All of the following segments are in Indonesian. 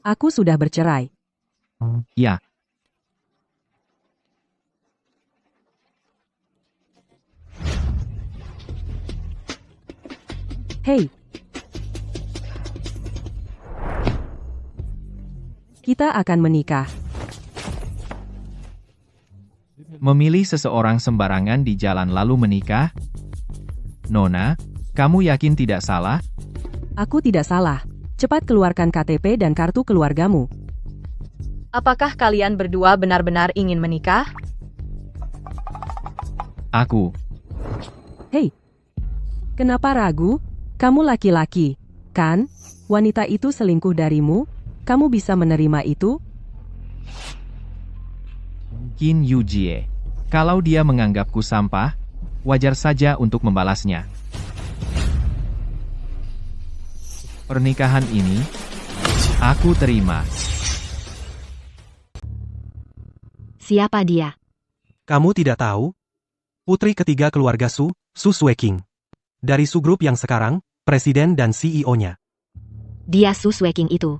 Aku sudah bercerai. Ya, Hei, kita akan menikah. memilih seseorang sembarangan di jalan lalu menikah? Nona, kamu yakin tidak salah? Aku tidak salah. Cepat keluarkan KTP dan kartu keluargamu. Apakah kalian berdua benar-benar ingin menikah? Aku. Hei, kenapa ragu? Kamu laki-laki, kan? Wanita itu selingkuh darimu? Kamu bisa menerima itu? Qin Yujie. Kalau dia menganggapku sampah, wajar saja untuk membalasnya. Pernikahan ini, aku terima. Siapa dia? Kamu tidak tahu? Putri ketiga keluarga Su, Su Sweking. Dari Su Group yang sekarang, presiden dan CEO-nya. Dia Su Sweking itu.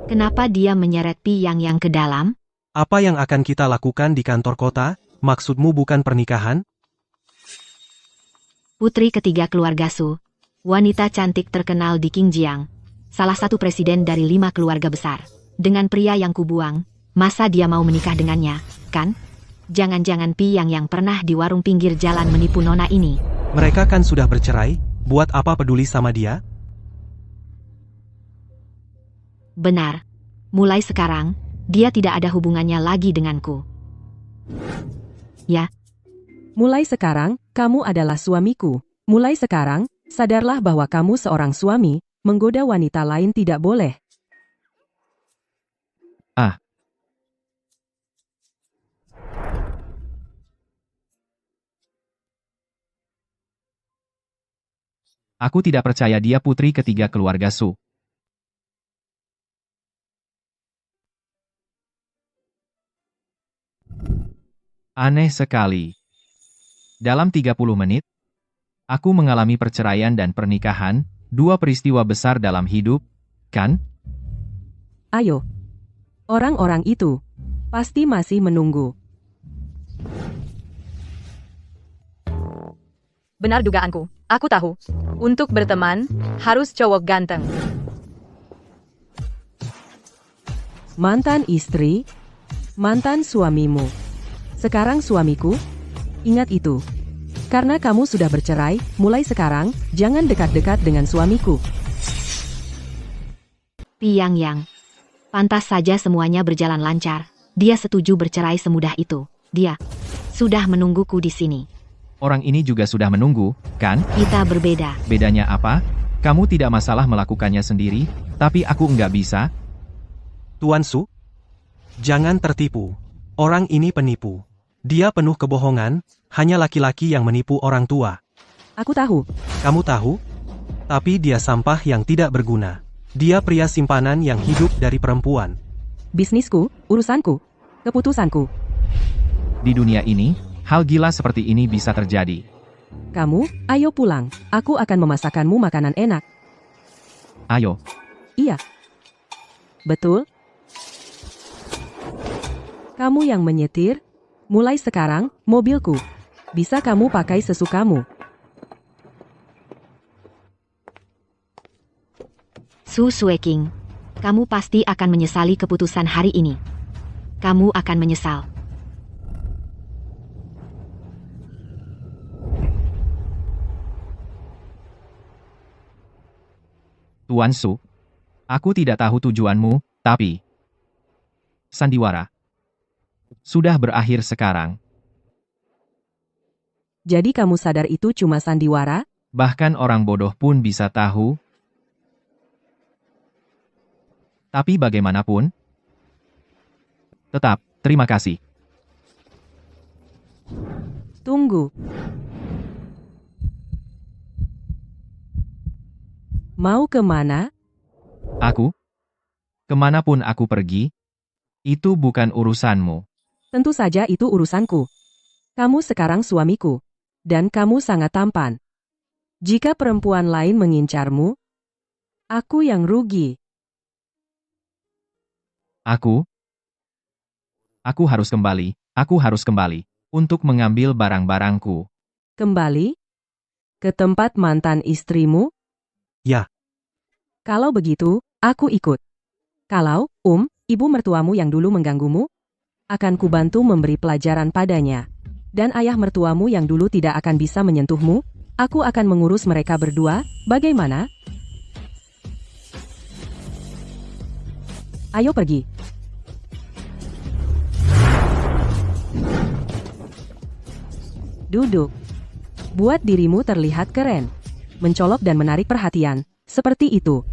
Kenapa dia menyeret Pi Yang ke dalam? Apa yang akan kita lakukan di kantor kota? Maksudmu bukan pernikahan? Putri ketiga keluarga Su. Wanita cantik terkenal di Qingjiang. Salah satu presiden dari 5 keluarga besar. Dengan pria yang kubuang, masa dia mau menikah dengannya, kan? Jangan-jangan Pi yang pernah di warung pinggir jalan menipu nona ini. Mereka kan sudah bercerai, buat apa peduli sama dia? Benar. Mulai sekarang, dia tidak ada hubungannya lagi denganku. Ya, Mulai sekarang, kamu adalah suamiku. Mulai sekarang, sadarlah bahwa kamu seorang suami, menggoda wanita lain tidak boleh. Ah, aku tidak percaya dia putri ketiga keluarga Su. Aneh sekali. Dalam 30 menit, aku mengalami perceraian dan pernikahan, 2 peristiwa besar dalam hidup, kan? Ayo. Orang-orang itu pasti masih menunggu. Benar dugaanku. Aku tahu. Untuk berteman, harus cowok ganteng. Mantan istri, mantan suamimu. Sekarang suamiku, ingat itu. Karena kamu sudah bercerai, mulai sekarang, jangan dekat-dekat dengan suamiku. Pi Yang. Pantas saja semuanya berjalan lancar. Dia setuju bercerai semudah itu. Dia sudah menungguku di sini. Orang ini juga sudah menunggu, kan? Kita berbeda. Bedanya apa? Kamu tidak masalah melakukannya sendiri, tapi aku enggak bisa. Tuan Su? Jangan tertipu. Orang ini penipu. Dia penuh kebohongan, hanya laki-laki yang menipu orang tua. Aku tahu. Kamu tahu? Tapi dia sampah yang tidak berguna. Dia pria simpanan yang hidup dari perempuan. Bisnisku, urusanku, keputusanku. Di dunia ini, hal gila seperti ini bisa terjadi. Kamu, ayo pulang. Aku akan memasakkanmu makanan enak. Ayo, Iya. Betul? Kamu yang menyetir? Mulai sekarang, mobilku. Bisa kamu pakai sesukamu. Su Sweking. Kamu pasti akan menyesali keputusan hari ini. Kamu akan menyesal. Tuan Su. Aku tidak tahu tujuanmu, tapi sandiwara sudah berakhir sekarang. Jadi kamu sadar itu cuma sandiwara? Bahkan orang bodoh pun bisa tahu. Tapi bagaimanapun, tetap, terima kasih. Tunggu. Mau kemana? Aku? Kemanapun aku pergi, itu bukan urusanmu. Tentu saja itu urusanku. Kamu sekarang suamiku. Dan kamu sangat tampan. Jika perempuan lain mengincarmu, aku yang rugi. Aku harus kembali, untuk mengambil barang-barangku. Kembali? Ke tempat mantan istrimu? Ya. Kalau begitu, aku ikut. Kalau, ibu mertuamu yang dulu mengganggumu, akan kubantu memberi pelajaran padanya. Dan ayah mertuamu yang dulu tidak akan bisa menyentuhmu, aku akan mengurus mereka berdua, bagaimana? Ayo pergi. Duduk. Buat dirimu terlihat keren. Mencolok dan menarik perhatian. Seperti itu.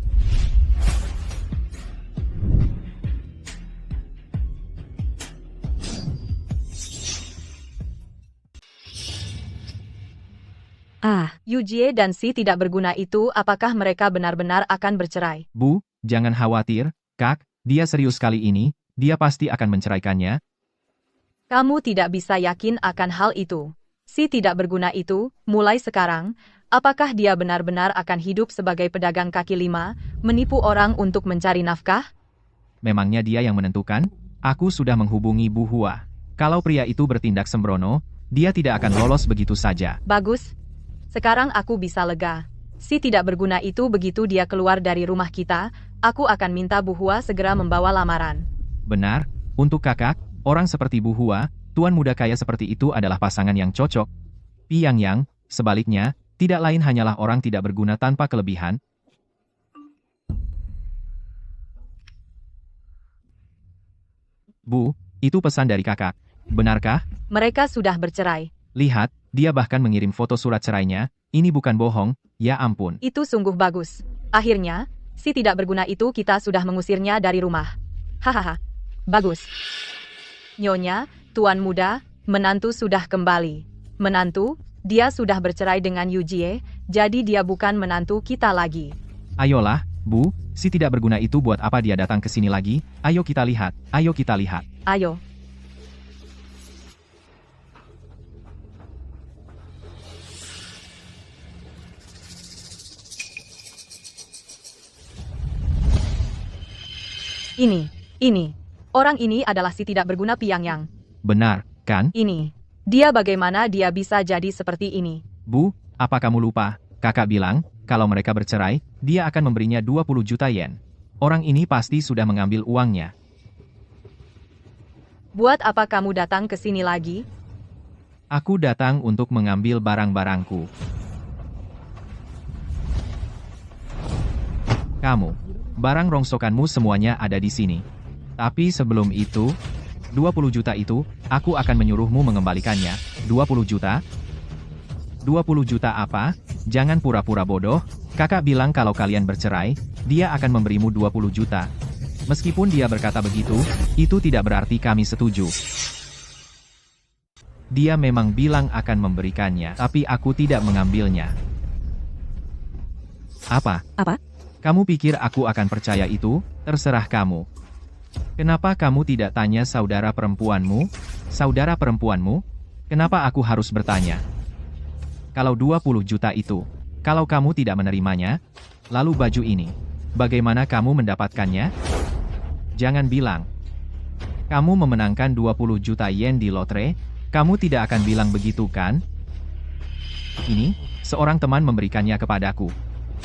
Yujie dan si tidak berguna itu, apakah mereka benar-benar akan bercerai? Bu, jangan khawatir, Kak, dia serius kali ini, dia pasti akan menceraikannya. Kamu tidak bisa yakin akan hal itu. Si tidak berguna itu, mulai sekarang, apakah dia benar-benar akan hidup sebagai pedagang kaki lima, menipu orang untuk mencari nafkah? Memangnya dia yang menentukan? Aku sudah menghubungi Bu Hua. Kalau pria itu bertindak sembrono, dia tidak akan lolos begitu saja. Bagus. Sekarang aku bisa lega. Si tidak berguna itu begitu dia keluar dari rumah kita, aku akan minta Bu Hua segera membawa lamaran. Benar, untuk kakak, orang seperti Bu Hua, tuan muda kaya seperti itu adalah pasangan yang cocok. Piang Yang, sebaliknya, tidak lain hanyalah orang tidak berguna tanpa kelebihan. Bu, itu pesan dari kakak. Benarkah? Mereka sudah bercerai. Lihat, dia bahkan mengirim foto surat cerainya. Ini bukan bohong, ya ampun. Itu sungguh bagus. Akhirnya, si tidak berguna itu kita sudah mengusirnya dari rumah. Hahaha. Bagus. Nyonya, tuan muda, menantu sudah kembali. Menantu, dia sudah bercerai dengan Yujie, jadi dia bukan menantu kita lagi. Ayolah, Bu, si tidak berguna itu buat apa dia datang ke sini lagi? Ayo kita lihat, ayo kita lihat. Ayo. Ini. Orang ini adalah si tidak berguna Piang Yang. Benar, kan? Ini. Dia bagaimana dia bisa jadi seperti ini? Bu, apa kamu lupa? Kakak bilang, kalau mereka bercerai, dia akan memberinya 20 juta yen. Orang ini pasti sudah mengambil uangnya. Buat apa kamu datang ke sini lagi? Aku datang untuk mengambil barang-barangku. Kamu, barang rongsokanmu semuanya ada di sini. Tapi sebelum itu, 20 juta itu, aku akan menyuruhmu mengembalikannya. 20 juta? 20 juta apa? Jangan pura-pura bodoh. Kakak bilang kalau kalian bercerai, dia akan memberimu 20 juta. Meskipun dia berkata begitu, itu tidak berarti kami setuju. Dia memang bilang akan memberikannya, tapi aku tidak mengambilnya. Apa? Apa? Kamu pikir aku akan percaya itu? Terserah kamu. Kenapa kamu tidak tanya saudara perempuanmu? Saudara perempuanmu? Kenapa aku harus bertanya? Kalau 20 juta itu, kalau kamu tidak menerimanya, lalu baju ini, bagaimana kamu mendapatkannya? Jangan bilang. Kamu memenangkan 20 juta yen di lotre, kamu tidak akan bilang begitu kan? Ini, seorang teman memberikannya kepadaku.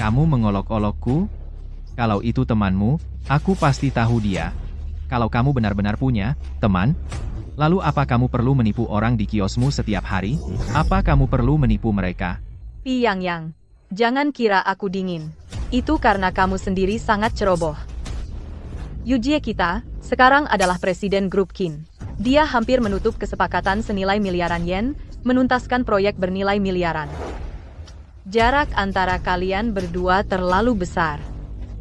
Kamu mengolok-olokku? Kalau itu temanmu, aku pasti tahu dia. Kalau kamu benar-benar punya teman, lalu apa kamu perlu menipu orang di kiosmu setiap hari? Apa kamu perlu menipu mereka? Piang Yang, jangan kira aku dingin. Itu karena kamu sendiri sangat ceroboh. Yujie kita, sekarang adalah presiden grup Kin. Dia hampir menutup kesepakatan senilai miliaran yen, menuntaskan proyek bernilai miliaran. Jarak antara kalian berdua terlalu besar.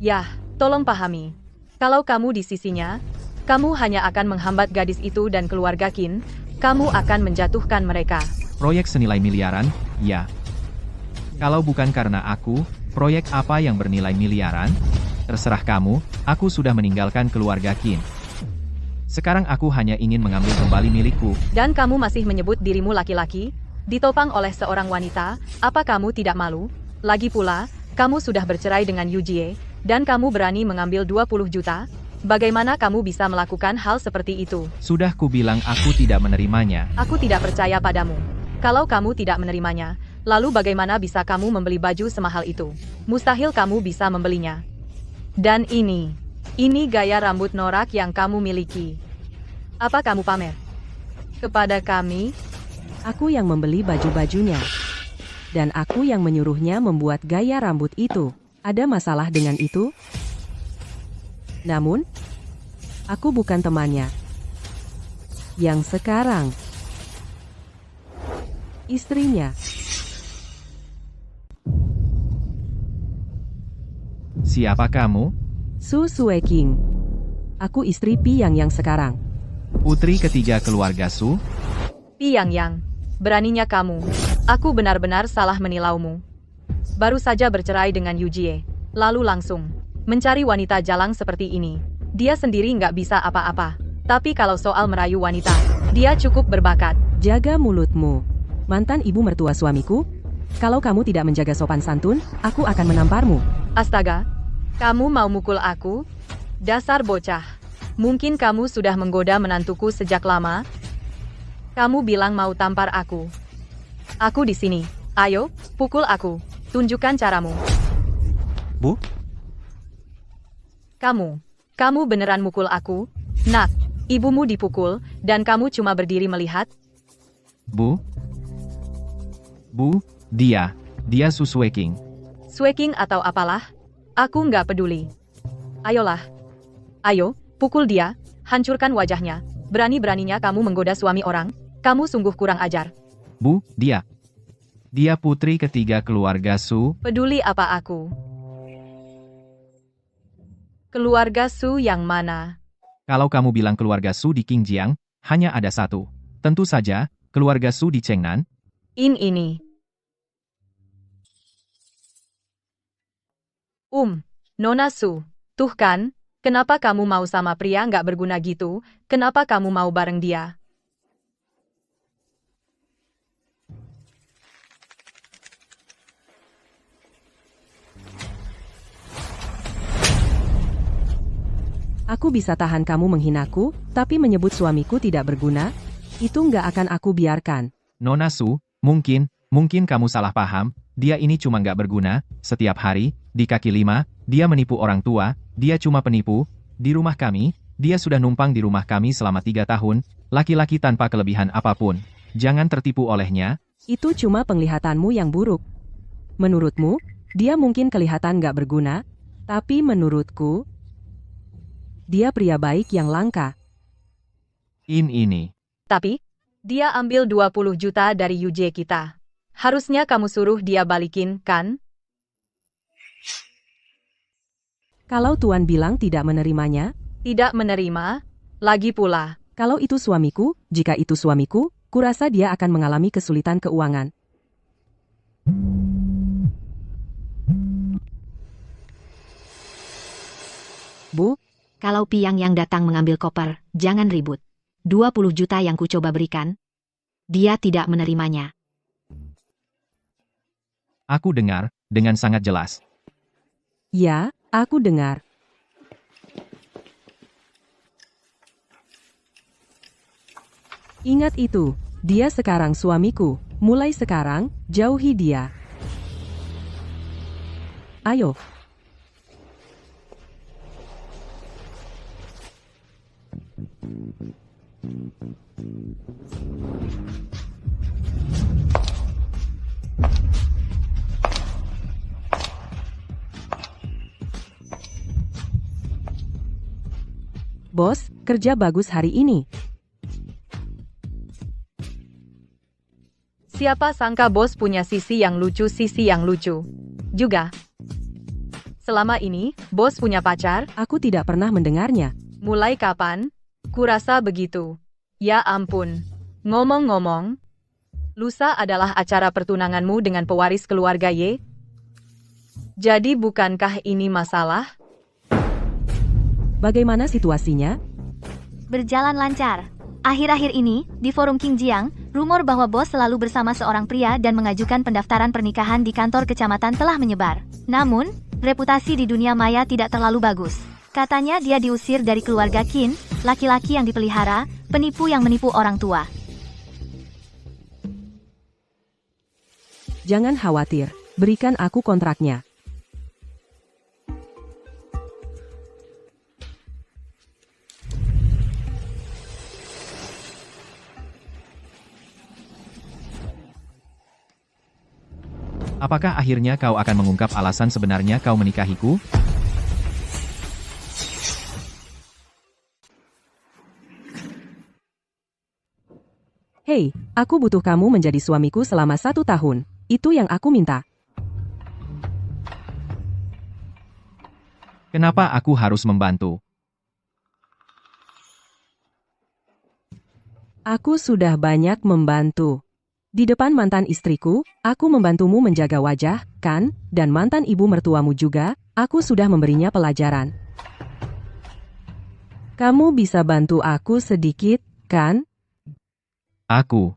Yah, tolong pahami. Kalau kamu di sisinya, kamu hanya akan menghambat gadis itu dan keluarga Kin, kamu akan menjatuhkan mereka. Proyek senilai miliaran, ya. Kalau bukan karena aku, proyek apa yang bernilai miliaran? Terserah kamu, aku sudah meninggalkan keluarga Kin. Sekarang aku hanya ingin mengambil kembali milikku. Dan kamu masih menyebut dirimu laki-laki? Ditopang oleh seorang wanita, apa kamu tidak malu? Lagi pula, kamu sudah bercerai dengan Yujie, dan kamu berani mengambil 20 juta? Bagaimana kamu bisa melakukan hal seperti itu? Sudah kubilang aku tidak menerimanya. Aku tidak percaya padamu. Kalau kamu tidak menerimanya, lalu bagaimana bisa kamu membeli baju semahal itu? Mustahil kamu bisa membelinya. Dan ini gaya rambut norak yang kamu miliki. Apa kamu pamer kepada kami? Aku yang membeli baju-bajunya. Dan aku yang menyuruhnya membuat gaya rambut itu. Ada masalah dengan itu? Namun, aku bukan temannya. Yang sekarang, istrinya. Siapa kamu? Su Sueking. Aku istri Pi yang sekarang. Putri ketiga keluarga Su? Pi Yang, beraninya kamu. Aku benar-benar salah menilaimu. Baru saja bercerai dengan Yujie, lalu langsung mencari wanita jalang seperti ini. Dia sendiri nggak bisa apa-apa. Tapi kalau soal merayu wanita, dia cukup berbakat. Jaga mulutmu. Mantan ibu mertua suamiku? Kalau kamu tidak menjaga sopan santun, aku akan menamparmu. Astaga, kamu mau mukul aku? Dasar bocah. Mungkin kamu sudah menggoda menantuku sejak lama? Kamu bilang mau tampar aku. Aku di sini. Ayo, pukul aku. Tunjukkan caramu. Bu? Kamu beneran mukul aku? Nak, ibumu dipukul, dan kamu cuma berdiri melihat? Bu, dia Su Sueking. Sweking atau apalah? Aku nggak peduli. Ayolah. Ayo, pukul dia, hancurkan wajahnya. Berani-beraninya kamu menggoda suami orang? Kamu sungguh kurang ajar. Bu, dia putri ketiga keluarga Su. Peduli apa aku? Keluarga Su yang mana? Kalau kamu bilang keluarga Su di Qingjiang, hanya ada satu. Tentu saja, keluarga Su di Chengnan. Ini. Nona Su. Tuh kan, kenapa kamu mau sama pria nggak berguna gitu? Kenapa kamu mau bareng dia? Aku bisa tahan kamu menghinaku, tapi menyebut suamiku tidak berguna? Itu nggak akan aku biarkan. Nona Su, mungkin kamu salah paham. Dia ini cuma nggak berguna. Setiap hari, di kaki lima, dia menipu orang tua. Dia cuma penipu. Di rumah kami, dia sudah numpang di rumah kami selama 3 tahun. Laki-laki tanpa kelebihan apapun. Jangan tertipu olehnya. Itu cuma penglihatanmu yang buruk. Menurutmu, dia mungkin kelihatan nggak berguna, tapi menurutku, dia pria baik yang langka. Ini. Tapi, dia ambil 20 juta dari Yujie kita. Harusnya kamu suruh dia balikin, kan? Kalau Tuan bilang tidak menerimanya, Tidak menerima? Lagi pula, kalau itu suamiku, jika itu suamiku, kurasa dia akan mengalami kesulitan keuangan. Bu, Kalau Pi yang datang mengambil koper, jangan ribut. 20 juta yang kucoba berikan, dia tidak menerimanya. Aku dengar, dengan sangat jelas. ya, aku dengar. Ingat itu, dia sekarang suamiku. Mulai sekarang, jauhi dia. Ayo. Bos, kerja bagus hari ini. siapa sangka bos punya sisi yang lucu juga. Selama ini, bos punya pacar? Aku tidak pernah mendengarnya. Mulai kapan? Kurasa begitu. Ya ampun. Ngomong-ngomong, lusa adalah acara pertunanganmu dengan pewaris keluarga Ye? Jadi bukankah ini masalah? Bagaimana situasinya? Berjalan lancar. Akhir-akhir ini, di forum Qingjiang, rumor bahwa bos selalu bersama seorang pria dan mengajukan pendaftaran pernikahan di kantor kecamatan telah menyebar. Namun, reputasi di dunia maya tidak terlalu bagus. Katanya dia diusir dari keluarga Qin, laki-laki yang dipelihara, penipu yang menipu orang tua. Jangan khawatir, berikan aku kontraknya. Apakah akhirnya kau akan mengungkap alasan sebenarnya kau menikahiku? Hei, aku butuh kamu menjadi suamiku selama 1 tahun. Itu yang aku minta. Kenapa aku harus membantu? Aku sudah banyak membantu. Di depan mantan istriku, aku membantumu menjaga wajah, kan? Dan mantan ibu mertuamu juga, aku sudah memberinya pelajaran. Kamu bisa bantu aku sedikit, kan? Aku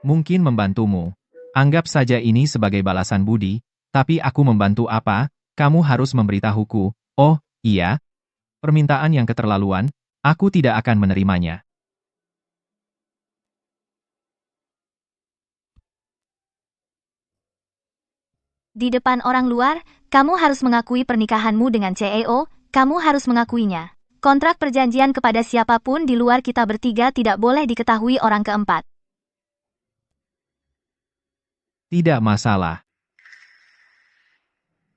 mungkin membantumu. Anggap saja ini sebagai balasan budi, tapi aku membantu apa? Kamu harus memberitahuku. Oh, iya. Permintaan yang keterlaluan, aku tidak akan menerimanya. Di depan orang luar, kamu harus mengakui pernikahanmu dengan CEO, kamu harus mengakuinya. Kontrak perjanjian kepada siapapun di luar kita bertiga tidak boleh diketahui orang keempat. Tidak masalah.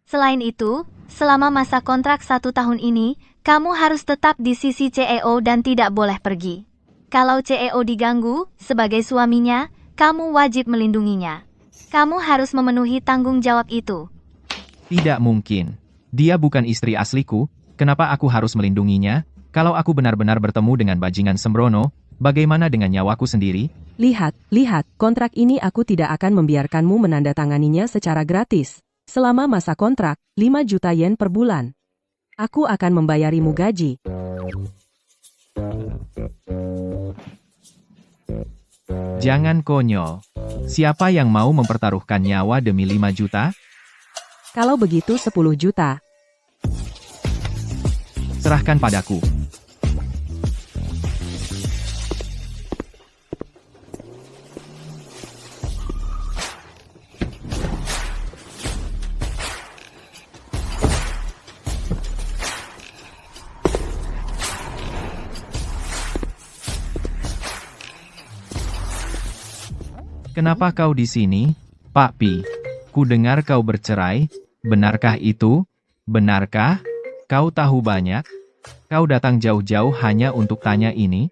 Selain itu, selama masa kontrak 1 tahun ini, kamu harus tetap di sisi CEO dan tidak boleh pergi. Kalau CEO diganggu, sebagai suaminya, kamu wajib melindunginya. Kamu harus memenuhi tanggung jawab itu. Tidak mungkin. Dia bukan istri asliku, kenapa aku harus melindunginya? Kalau aku benar-benar bertemu dengan bajingan sembrono, bagaimana dengan nyawaku sendiri? Lihat, kontrak ini aku tidak akan membiarkanmu menandatanganinya secara gratis. Selama masa kontrak, 5 juta yen per bulan. Aku akan membayarimu gaji. Jangan konyol. Siapa yang mau mempertaruhkan nyawa demi 5 juta? Kalau begitu 10 juta. Serahkan padaku. Kenapa kau di sini, Pak Pi? Ku dengar kau bercerai, benarkah itu? Benarkah? Kau tahu banyak? Kau datang jauh-jauh hanya untuk tanya ini?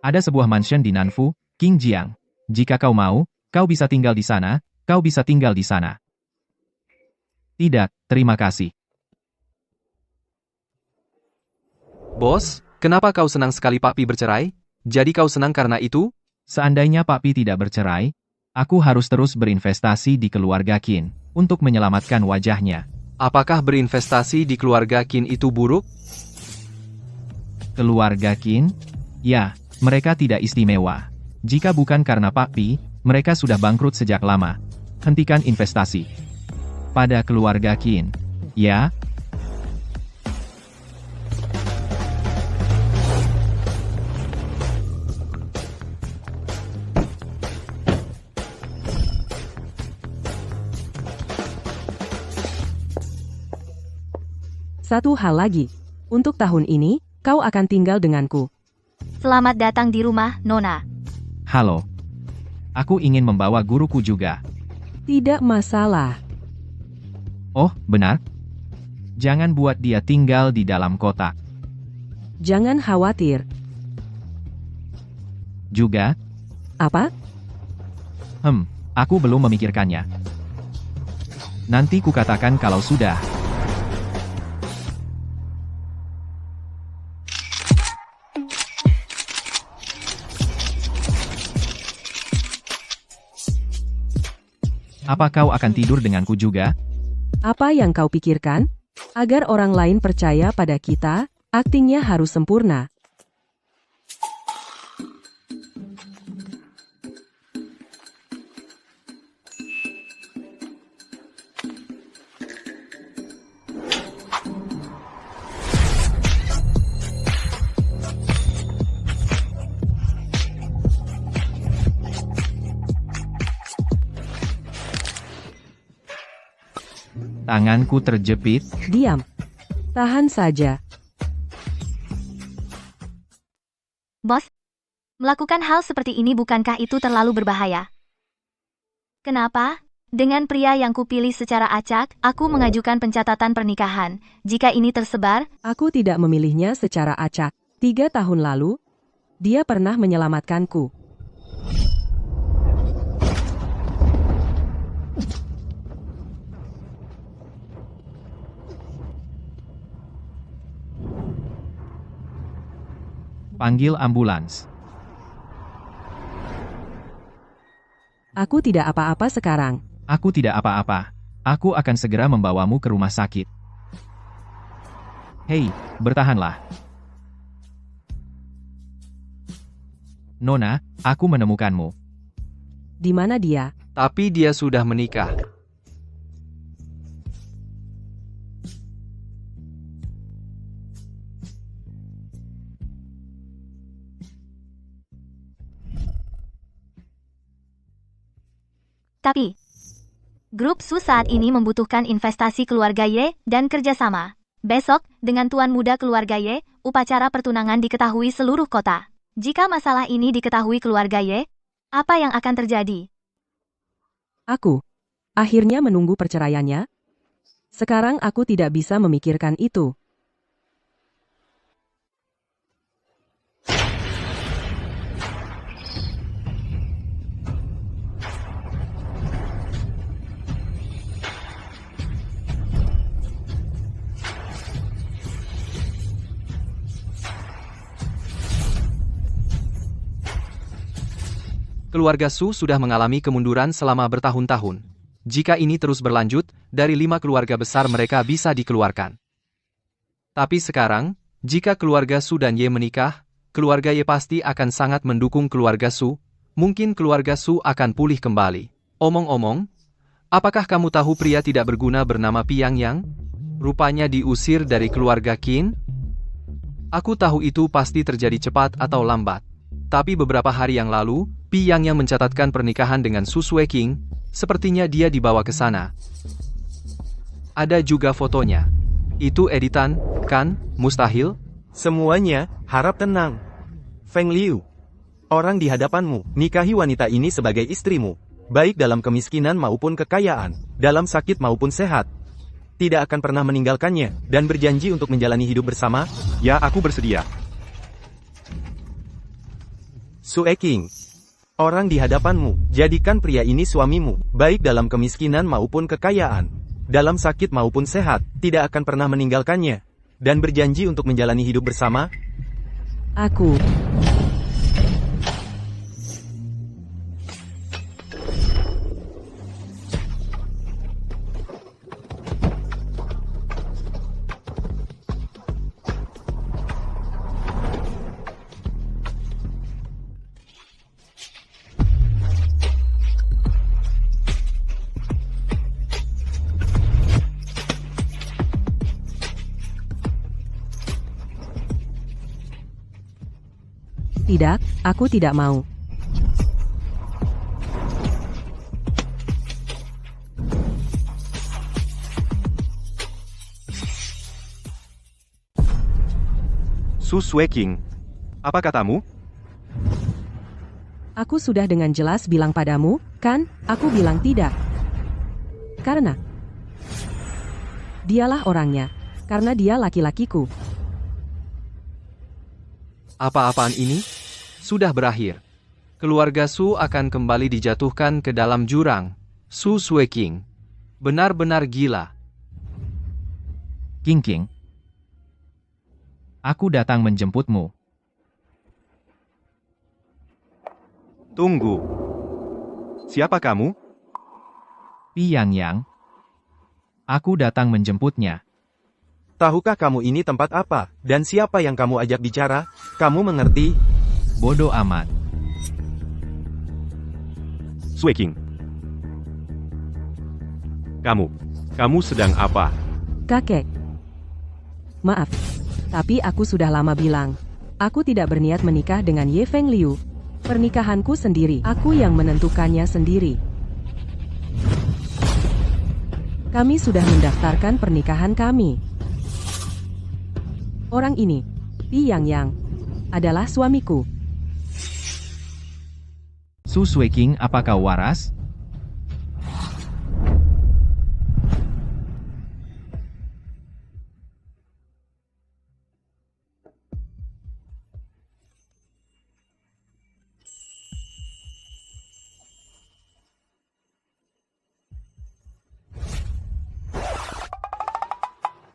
Ada sebuah mansion di Nanfu, Qingjiang. Jika kau mau, kau bisa tinggal di sana, kau bisa tinggal di sana. Tidak, terima kasih. Bos, kenapa kau senang sekali Pak Pi bercerai? Jadi kau senang karena itu? Seandainya Pak Pi tidak bercerai, aku harus terus berinvestasi di keluarga Qin, untuk menyelamatkan wajahnya. Apakah berinvestasi di keluarga Qin itu buruk? Keluarga Qin? Ya, mereka tidak istimewa. Jika bukan karena Pak Pi, mereka sudah bangkrut sejak lama. Hentikan investasi. Pada keluarga Qin. Ya? Satu hal lagi. Untuk tahun ini, kau akan tinggal denganku. Selamat datang di rumah, Nona. Halo. Aku ingin membawa guruku juga. Tidak masalah. Oh, benar? Jangan buat dia tinggal di dalam kotak. Jangan khawatir. Juga? Apa? Aku belum memikirkannya. Nanti kukatakan kalau sudah. Apa kau akan tidur denganku juga? Apa yang kau pikirkan? Agar orang lain percaya pada kita, aktingnya harus sempurna. Tanganku terjepit. Diam. Tahan saja. Bos, melakukan hal seperti ini bukankah itu terlalu berbahaya? Kenapa? Dengan pria yang kupilih secara acak, aku mengajukan pencatatan pernikahan. Jika ini tersebar, Aku tidak memilihnya secara acak. 3 tahun lalu, dia pernah menyelamatkanku. Panggil ambulans. Aku tidak apa-apa sekarang. Aku tidak apa-apa. Aku akan segera membawamu ke rumah sakit. Hei, bertahanlah. Nona, aku menemukanmu. Di mana dia? Tapi dia sudah menikah. tapi grup Su saat ini membutuhkan investasi keluarga Y dan kerjasama. Besok, dengan tuan muda keluarga Y, upacara pertunangan diketahui seluruh kota. Jika masalah ini diketahui keluarga Y, apa yang akan terjadi? Aku. Akhirnya menunggu perceraiannya? Sekarang aku tidak bisa memikirkan itu. Keluarga Su sudah mengalami kemunduran selama bertahun-tahun. Jika ini terus berlanjut, dari 5 keluarga besar mereka bisa dikeluarkan. Tapi sekarang, jika keluarga Su dan Ye menikah, keluarga Ye pasti akan sangat mendukung keluarga Su. Mungkin keluarga Su akan pulih kembali. Omong-omong, apakah kamu tahu pria tidak berguna bernama Piang Yang? Rupanya diusir dari keluarga Qin? Aku tahu itu pasti terjadi cepat atau lambat. Tapi beberapa hari yang lalu, Piang yang mencatatkan pernikahan dengan Su Sueking, sepertinya dia dibawa ke sana. Ada juga fotonya. Itu editan, kan? Mustahil? Semuanya, harap tenang. Feng Liu. Orang di hadapanmu, nikahi wanita ini sebagai istrimu. Baik dalam kemiskinan maupun kekayaan, dalam sakit maupun sehat. Tidak akan pernah meninggalkannya, dan berjanji untuk menjalani hidup bersama. Ya, aku bersedia. Su Eking. Orang di hadapanmu, jadikan pria ini suamimu, baik dalam kemiskinan maupun kekayaan. Dalam sakit maupun sehat, tidak akan pernah meninggalkannya. Dan berjanji untuk menjalani hidup bersama. Aku. Tidak, aku tidak mau. Su Sueking. Apa katamu? Aku sudah dengan jelas bilang padamu, kan? Aku bilang tidak. Karena dialah orangnya. Karena dia laki-lakiku. Apa-apaan ini? Sudah berakhir. Keluarga Su akan kembali dijatuhkan ke dalam jurang. Su Sueking. Benar-benar gila. King. Aku datang menjemputmu. Tunggu. Siapa kamu? Piang Yang. Aku datang menjemputnya. Tahukah kamu ini tempat apa, dan siapa yang kamu ajak bicara? Kamu mengerti? Bodoh amat. Sueking. Kamu sedang apa? Kakek. Maaf. Tapi aku sudah lama bilang. Aku tidak berniat menikah dengan Ye Feng Liu. Pernikahanku sendiri. Aku yang menentukannya sendiri. Kami sudah mendaftarkan pernikahan kami. Orang ini, Pi Yang, adalah suamiku. Su Sueking, apa kau waras?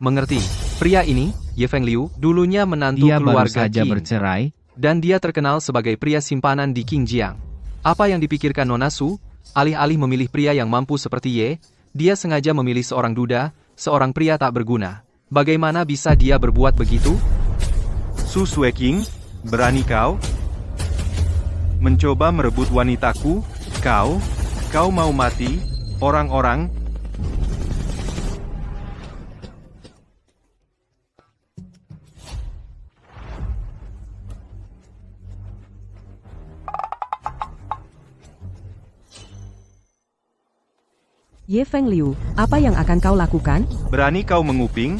Mengerti. Pria ini, Ye Fengliu, dulunya menantu Dia baru keluarga saja Qin. bercerai. Dan dia terkenal sebagai pria simpanan di Qingjiang. Apa yang dipikirkan Nona Su? Alih-alih memilih pria yang mampu seperti Ye, dia sengaja memilih seorang duda, seorang pria tak berguna. Bagaimana bisa dia berbuat begitu? Su Sueking, berani kau? Mencoba merebut wanitaku? Kau mau mati? Orang-orang, Ye Fengliu, apa yang akan kau lakukan? berani kau menguping?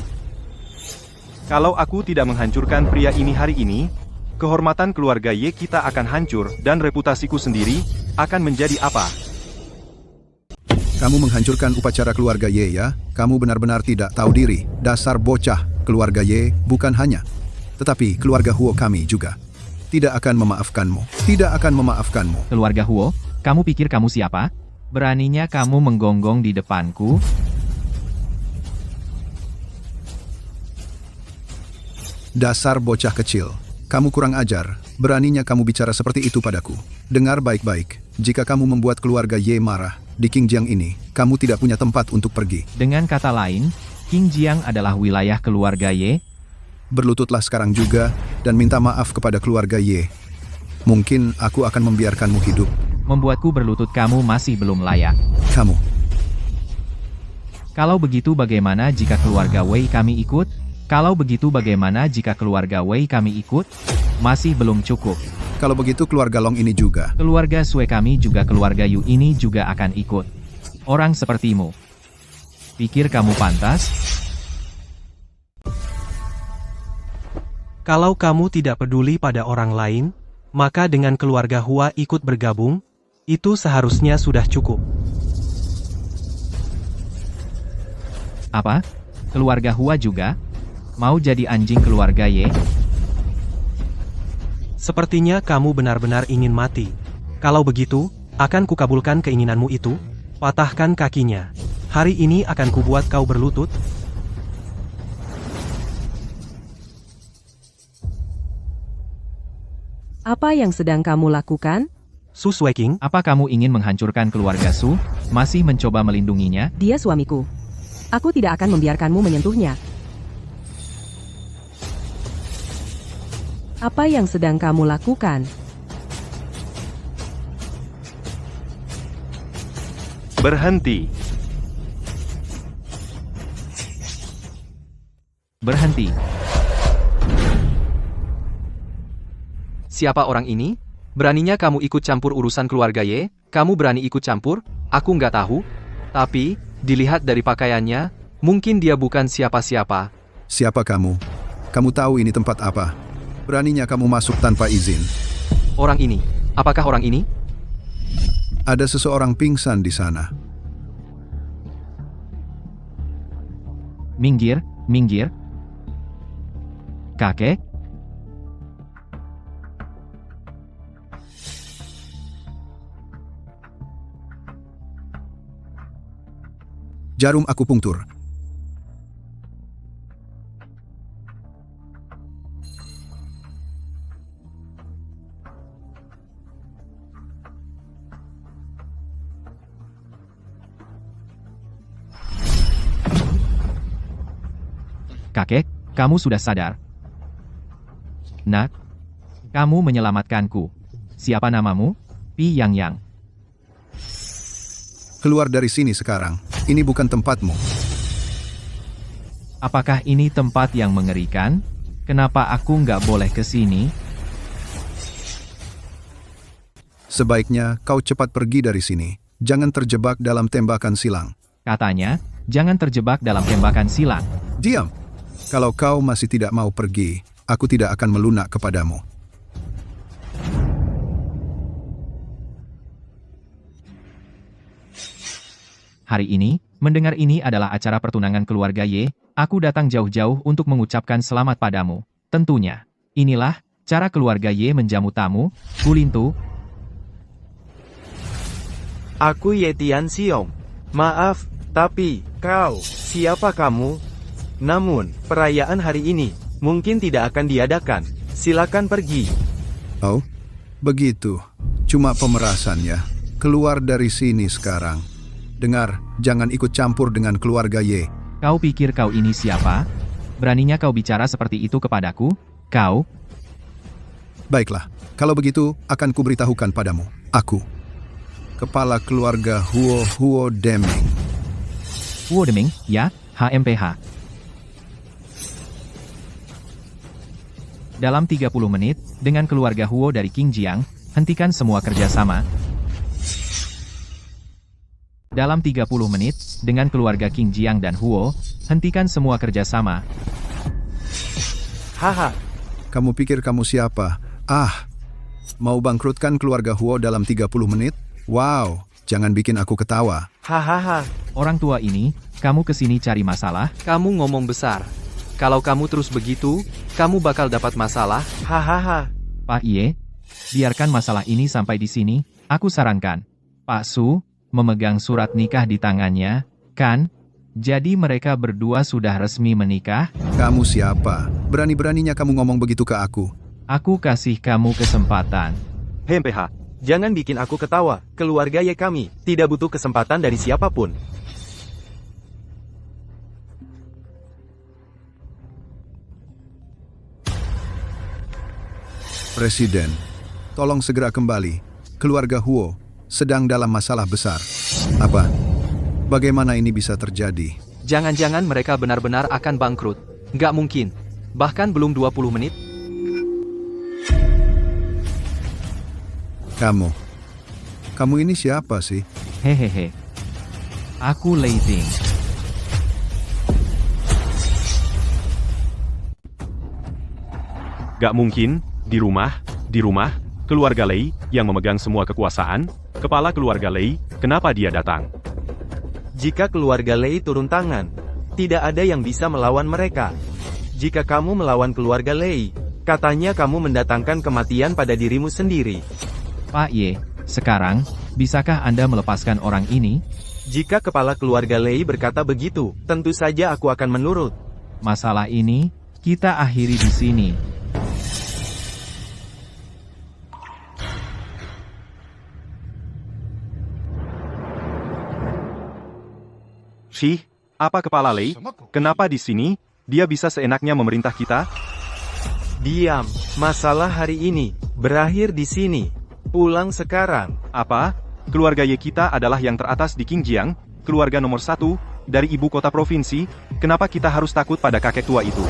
Kalau aku tidak menghancurkan pria ini hari ini, kehormatan keluarga Ye kita akan hancur dan reputasiku sendiri akan menjadi apa? Kamu menghancurkan upacara keluarga Ye ya? Kamu benar-benar tidak tahu diri. Dasar bocah. Keluarga Ye bukan hanya, tetapi keluarga Huo kami juga. Tidak akan memaafkanmu. Tidak akan memaafkanmu. Keluarga Huo, kamu pikir kamu siapa? Beraninya kamu menggonggong di depanku? Dasar bocah kecil. Kamu kurang ajar. Beraninya kamu bicara seperti itu padaku. Dengar baik-baik. Jika kamu membuat keluarga Ye marah, di Qingjiang ini, kamu tidak punya tempat untuk pergi. Dengan kata lain, Qingjiang adalah wilayah keluarga Ye. Berlututlah sekarang juga, dan minta maaf kepada keluarga Ye. Mungkin aku akan membiarkanmu hidup. Membuatku berlutut kamu masih belum layak. Kamu. Kalau begitu bagaimana jika keluarga Wei kami ikut? Kalau begitu bagaimana jika keluarga Wei kami ikut? Masih belum cukup. Kalau begitu keluarga Long ini juga. Keluarga Sue kami juga keluarga Yu ini juga akan ikut. Orang sepertimu. Pikir kamu pantas? Kalau kamu tidak peduli pada orang lain, maka dengan keluarga Hua ikut bergabung, itu seharusnya sudah cukup. Apa? Keluarga Hua juga? Mau jadi anjing keluarga Ye? Sepertinya kamu benar-benar ingin mati. Kalau begitu, akan kukabulkan keinginanmu itu. Patahkan kakinya. Hari ini akan kubuat kau berlutut. Apa yang sedang kamu lakukan? Su Sueking, Apa kamu ingin menghancurkan keluarga Su? Masih mencoba melindunginya? Dia suamiku. Aku tidak akan membiarkanmu menyentuhnya. Apa yang sedang kamu lakukan? Berhenti. Berhenti. Siapa orang ini? Beraninya kamu ikut campur urusan keluarga Ye? Kamu berani ikut campur? Aku nggak tahu. Tapi, dilihat dari pakaiannya, mungkin dia bukan siapa-siapa. Siapa kamu? Kamu tahu ini tempat apa? Beraninya kamu masuk tanpa izin. Orang ini. Apakah orang ini? Ada seseorang pingsan di sana. Minggir, minggir. Kakek? Jarum akupunktur. Kakek, kamu sudah sadar. Nak, kamu menyelamatkanku. Siapa namamu? Pi Yang. Keluar dari sini sekarang. Ini bukan tempatmu. Apakah ini tempat yang mengerikan? Kenapa aku nggak boleh ke sini? Sebaiknya kau cepat pergi dari sini. Jangan terjebak dalam tembakan silang. Katanya, jangan terjebak dalam tembakan silang. Diam. Kalau kau masih tidak mau pergi, aku tidak akan melunak kepadamu. Hari ini, mendengar ini adalah acara pertunangan keluarga Ye, aku datang jauh-jauh untuk mengucapkan selamat padamu. Tentunya, inilah cara keluarga Ye menjamu tamu. Gulintu, Aku Ye Tianxiong. Maaf, tapi, kau, siapa kamu? Namun, perayaan hari ini, mungkin tidak akan diadakan. Silakan pergi. Oh, begitu. Cuma pemerasan ya. Keluar dari sini sekarang. Dengar, jangan ikut campur dengan keluarga Ye. kau pikir kau ini siapa? Beraninya kau bicara seperti itu kepadaku? Kau? Baiklah, kalau begitu akan kuberitahukan padamu. Aku, kepala keluarga Huo Deming. Huo Deming, ya, HMPH. Dalam 30 menit, dengan keluarga Huo dari Qingjiang, hentikan semua kerjasama. Dalam 30 menit, dengan keluarga Qingjiang dan Huo, hentikan semua kerjasama. Haha, Kamu pikir kamu siapa? Mau bangkrutkan keluarga Huo dalam 30 menit? Wow, jangan bikin aku ketawa. hahaha. Orang tua ini, kamu kesini cari masalah? Kamu ngomong besar. Kalau kamu terus begitu, kamu bakal dapat masalah. Hahaha. Pak Ye, biarkan masalah ini sampai di sini, aku sarankan. Pak Su, memegang surat nikah di tangannya, kan? Jadi mereka berdua sudah resmi menikah? Kamu siapa? Berani-beraninya kamu ngomong begitu ke aku. Aku kasih kamu kesempatan. HMPH, jangan bikin aku ketawa. Keluarga Ye kami, tidak butuh kesempatan dari siapapun. Presiden, tolong segera kembali. Keluarga Huo sedang dalam masalah besar. Apa? Bagaimana ini bisa terjadi? Jangan-jangan mereka benar-benar akan bangkrut. Nggak mungkin. Bahkan belum 20 menit. Kamu ini siapa sih? Hehehe. Aku Lei Ting. Gak mungkin, di rumah, keluarga Lei yang memegang semua kekuasaan, kepala keluarga Lei, kenapa dia datang? Jika keluarga Lei turun tangan, tidak ada yang bisa melawan mereka. Jika kamu melawan keluarga Lei, katanya kamu mendatangkan kematian pada dirimu sendiri. Pak Ye, sekarang, bisakah Anda melepaskan orang ini? Jika kepala keluarga Lei berkata begitu, tentu saja aku akan menurut. Masalah ini, kita akhiri di sini. Sih, apa kepala Lei? Kenapa di sini? Dia bisa seenaknya memerintah kita? Diam, masalah hari ini berakhir di sini. Pulang sekarang. Apa? Keluarga Ye kita adalah yang teratas di Qingjiang, keluarga nomor 1, dari ibu kota provinsi, kenapa kita harus takut pada kakek tua itu?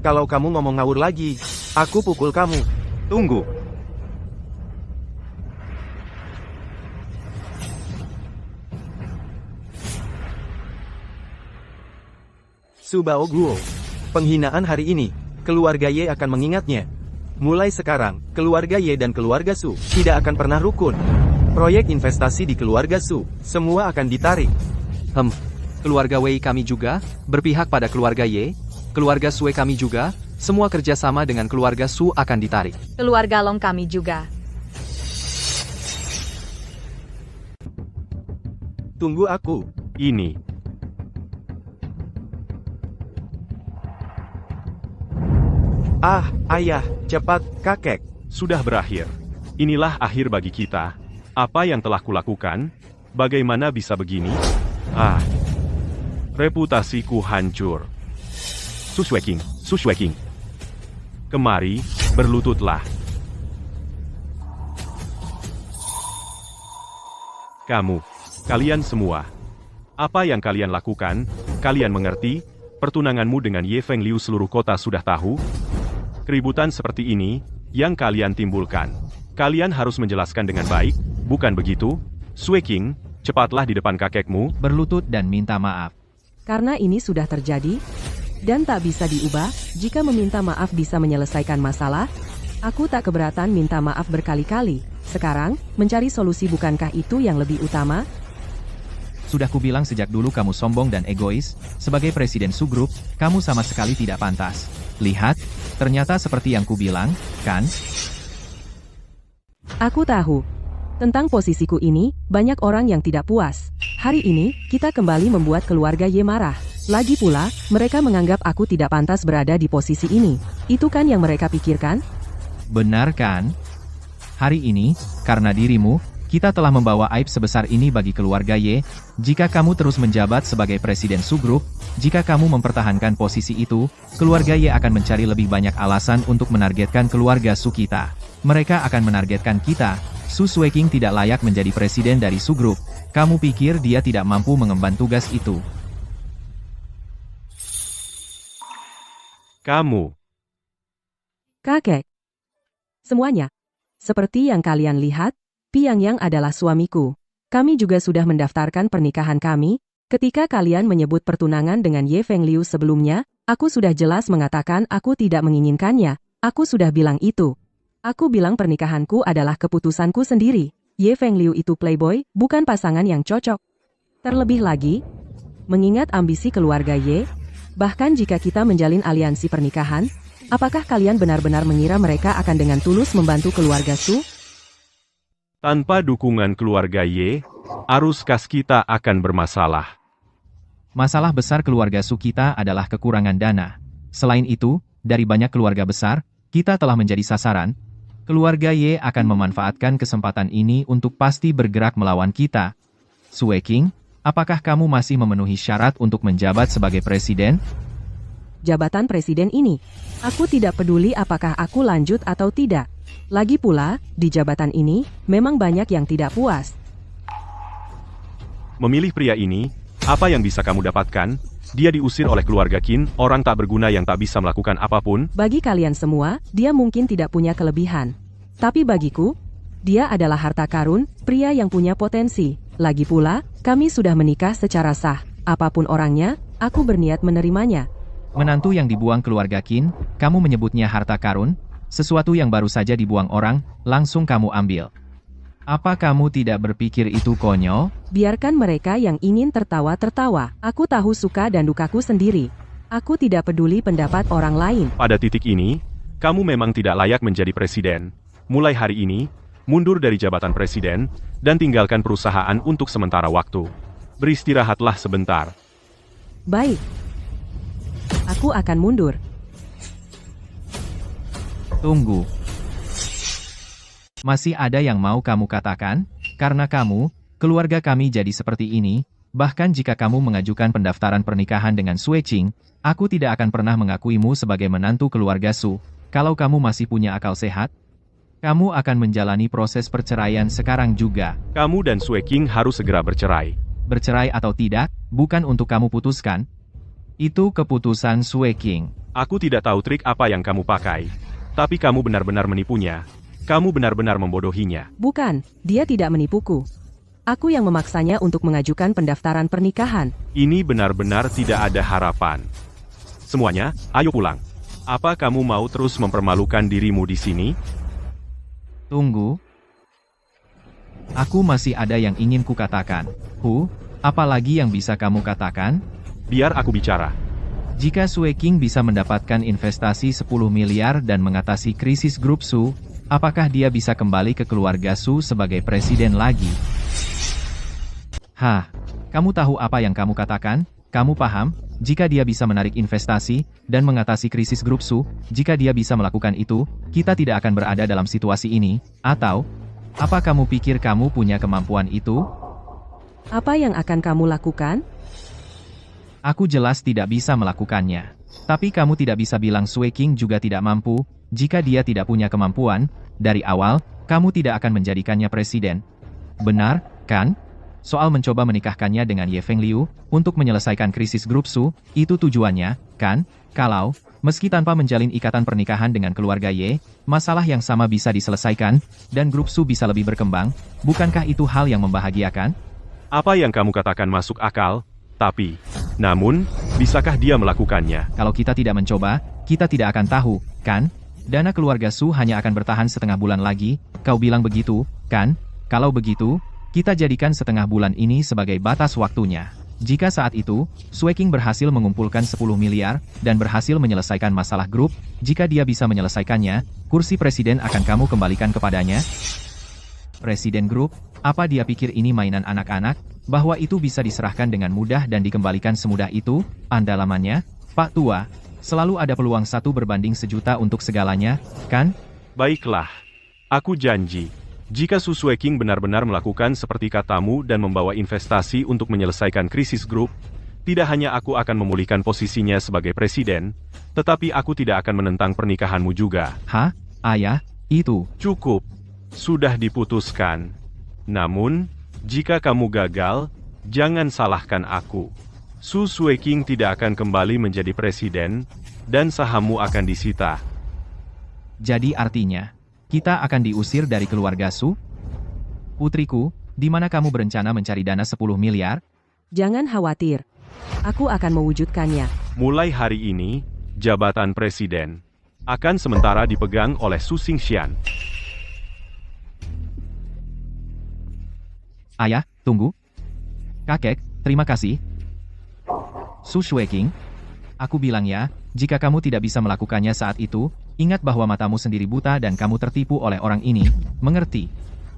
Kalau kamu ngomong ngawur lagi, aku pukul kamu. Tunggu. Subao Guo. Penghinaan hari ini, keluarga Ye akan mengingatnya. Mulai sekarang, keluarga Ye dan keluarga Su tidak akan pernah rukun. Proyek investasi di keluarga Su, semua akan ditarik. Keluarga Wei kami juga, berpihak pada keluarga Ye, keluarga Sue kami juga, semua kerjasama dengan keluarga Su akan ditarik. Keluarga Long kami juga. Tunggu aku. Ini. Ayah, cepat, kakek. Sudah berakhir. Inilah akhir bagi kita. Apa yang telah kulakukan? Bagaimana bisa begini? Reputasiku hancur. Su Shueqing. Kemari, berlututlah. Kalian semua. Apa yang kalian lakukan? Kalian mengerti? Pertunanganmu dengan Ye Fengliu seluruh kota sudah tahu? Keributan seperti ini, yang kalian timbulkan. Kalian harus menjelaskan dengan baik, bukan begitu? Shueqing, cepatlah di depan kakekmu, berlutut dan minta maaf. Karena ini sudah terjadi, dan tak bisa diubah, jika meminta maaf bisa menyelesaikan masalah, aku tak keberatan minta maaf berkali-kali. Sekarang, mencari solusi bukankah itu yang lebih utama? Sudah kubilang sejak dulu kamu sombong dan egois, sebagai presiden subgrup, kamu sama sekali tidak pantas. Lihat, ternyata seperti yang kubilang, kan? Aku tahu. Tentang posisiku ini, banyak orang yang tidak puas. Hari ini, kita kembali membuat keluarga Y marah. Lagi pula, mereka menganggap aku tidak pantas berada di posisi ini. Itu kan yang mereka pikirkan? Benar kan? Hari ini, karena dirimu, kita telah membawa aib sebesar ini bagi keluarga Y. Jika kamu terus menjabat sebagai presiden subgrup, jika kamu mempertahankan posisi itu, keluarga Y akan mencari lebih banyak alasan untuk menargetkan keluarga Su kita. Mereka akan menargetkan kita. Su Sueking tidak layak menjadi presiden dari subgrup. Kamu pikir dia tidak mampu mengemban tugas itu? kamu. Kakek. Semuanya. Seperti yang kalian lihat, Piangyang adalah suamiku. Kami juga sudah mendaftarkan pernikahan kami. Ketika kalian menyebut pertunangan dengan Ye Fengliu sebelumnya, aku sudah jelas mengatakan aku tidak menginginkannya. Aku sudah bilang itu. Aku bilang pernikahanku adalah keputusanku sendiri. Ye Fengliu itu playboy, bukan pasangan yang cocok. Terlebih lagi, mengingat ambisi keluarga Ye, bahkan jika kita menjalin aliansi pernikahan, apakah kalian benar-benar mengira mereka akan dengan tulus membantu keluarga Su? Tanpa dukungan keluarga Y, arus kas kita akan bermasalah. Masalah besar keluarga Su kita adalah kekurangan dana. Selain itu, dari banyak keluarga besar, kita telah menjadi sasaran. Keluarga Y akan memanfaatkan kesempatan ini untuk pasti bergerak melawan kita. Sueking, apakah kamu masih memenuhi syarat untuk menjabat sebagai presiden? Jabatan presiden ini, aku tidak peduli apakah aku lanjut atau tidak. Lagi pula, di jabatan ini, memang banyak yang tidak puas. Memilih pria ini, apa yang bisa kamu dapatkan? Dia diusir oleh keluarga Qin, orang tak berguna yang tak bisa melakukan apapun. Bagi kalian semua, dia mungkin tidak punya kelebihan. Tapi bagiku, dia adalah harta karun, pria yang punya potensi. Lagi pula, kami sudah menikah secara sah. Apapun orangnya, aku berniat menerimanya. Menantu yang dibuang keluarga Qin, kamu menyebutnya harta karun? Sesuatu yang baru saja dibuang orang, langsung kamu ambil. Apa kamu tidak berpikir itu konyol? Biarkan mereka yang ingin tertawa-tertawa. Aku tahu suka dan dukaku sendiri. Aku tidak peduli pendapat orang lain. Pada titik ini, kamu memang tidak layak menjadi presiden. Mulai hari ini, mundur dari jabatan presiden, dan tinggalkan perusahaan untuk sementara waktu. Beristirahatlah sebentar. Baik. Aku akan mundur. Tunggu. Masih ada yang mau kamu katakan? Karena kamu, keluarga kami jadi seperti ini, bahkan jika kamu mengajukan pendaftaran pernikahan dengan Sueking, aku tidak akan pernah mengakuimu sebagai menantu keluarga Su. Kalau kamu masih punya akal sehat, kamu akan menjalani proses perceraian sekarang juga. Kamu dan Sueking harus segera bercerai. Bercerai atau tidak, bukan untuk kamu putuskan. Itu keputusan Sueking. Aku tidak tahu trik apa yang kamu pakai. Tapi kamu benar-benar menipunya. Kamu benar-benar membodohinya. Bukan, dia tidak menipuku. Aku yang memaksanya untuk mengajukan pendaftaran pernikahan. Ini benar-benar tidak ada harapan. Semuanya, ayo pulang. Apa kamu mau terus mempermalukan dirimu di sini? Tunggu. Aku masih ada yang ingin kukatakan. Apalagi yang bisa kamu katakan? Biar aku bicara. Jika Sueking bisa mendapatkan investasi 10 miliar dan mengatasi krisis grup Su, apakah dia bisa kembali ke keluarga Su sebagai presiden lagi? Kamu tahu apa yang kamu katakan? Kamu paham? Jika dia bisa menarik investasi dan mengatasi krisis grup Su, jika dia bisa melakukan itu, kita tidak akan berada dalam situasi ini. Atau, apa kamu pikir kamu punya kemampuan itu? Apa yang akan kamu lakukan? Aku jelas tidak bisa melakukannya. Tapi kamu tidak bisa bilang Sueking juga tidak mampu. Jika dia tidak punya kemampuan, dari awal, kamu tidak akan menjadikannya presiden. Benar, kan? Soal mencoba menikahkannya dengan Ye Fengliu, untuk menyelesaikan krisis grup Su, itu tujuannya, kan? Kalau, meski tanpa menjalin ikatan pernikahan dengan keluarga Ye, masalah yang sama bisa diselesaikan, dan grup Su bisa lebih berkembang, bukankah itu hal yang membahagiakan? Apa yang kamu katakan masuk akal, tapi, namun, bisakah dia melakukannya? Kalau kita tidak mencoba, kita tidak akan tahu, kan? Dana keluarga Su hanya akan bertahan setengah bulan lagi, kau bilang begitu, kan? Kalau begitu, kita jadikan setengah bulan ini sebagai batas waktunya. Jika saat itu, Sueking berhasil mengumpulkan 10 miliar, dan berhasil menyelesaikan masalah grup, jika dia bisa menyelesaikannya, kursi presiden akan kamu kembalikan kepadanya? Presiden grup, apa dia pikir ini mainan anak-anak, bahwa itu bisa diserahkan dengan mudah dan dikembalikan semudah itu? Andalamannya, Pak Tua, selalu ada peluang 1:1.000.000 untuk segalanya, kan? Baiklah. Aku janji. Jika Su Sueking benar-benar melakukan seperti katamu dan membawa investasi untuk menyelesaikan krisis grup, tidak hanya aku akan memulihkan posisinya sebagai presiden, tetapi aku tidak akan menentang pernikahanmu juga. Hah? Ayah, itu. Cukup. Sudah diputuskan. Namun, jika kamu gagal, jangan salahkan aku. Su Sueking tidak akan kembali menjadi presiden, dan sahammu akan disita. Jadi artinya, kita akan diusir dari keluarga Su? Putriku, di mana kamu berencana mencari dana 10 miliar? Jangan khawatir. Aku akan mewujudkannya. Mulai hari ini, jabatan presiden akan sementara dipegang oleh Su Xingxian. Ayah, tunggu. Kakek, terima kasih. Su Sueking, aku bilang ya, jika kamu tidak bisa melakukannya saat itu, ingat bahwa matamu sendiri buta dan kamu tertipu oleh orang ini, mengerti?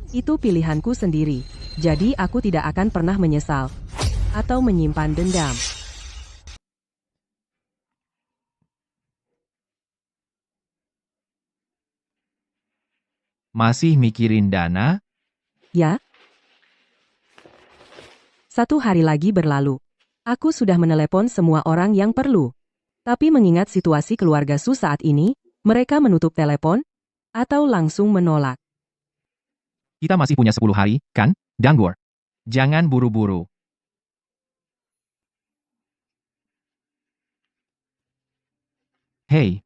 Itu pilihanku sendiri, jadi aku tidak akan pernah menyesal atau menyimpan dendam. Masih mikirin dana? Ya? 1 hari lagi berlalu. Aku sudah menelepon semua orang yang perlu. Tapi mengingat situasi keluarga Su saat ini, mereka menutup telepon atau langsung menolak. Kita masih punya 10 hari, kan, Danggor? Jangan buru-buru. Hei,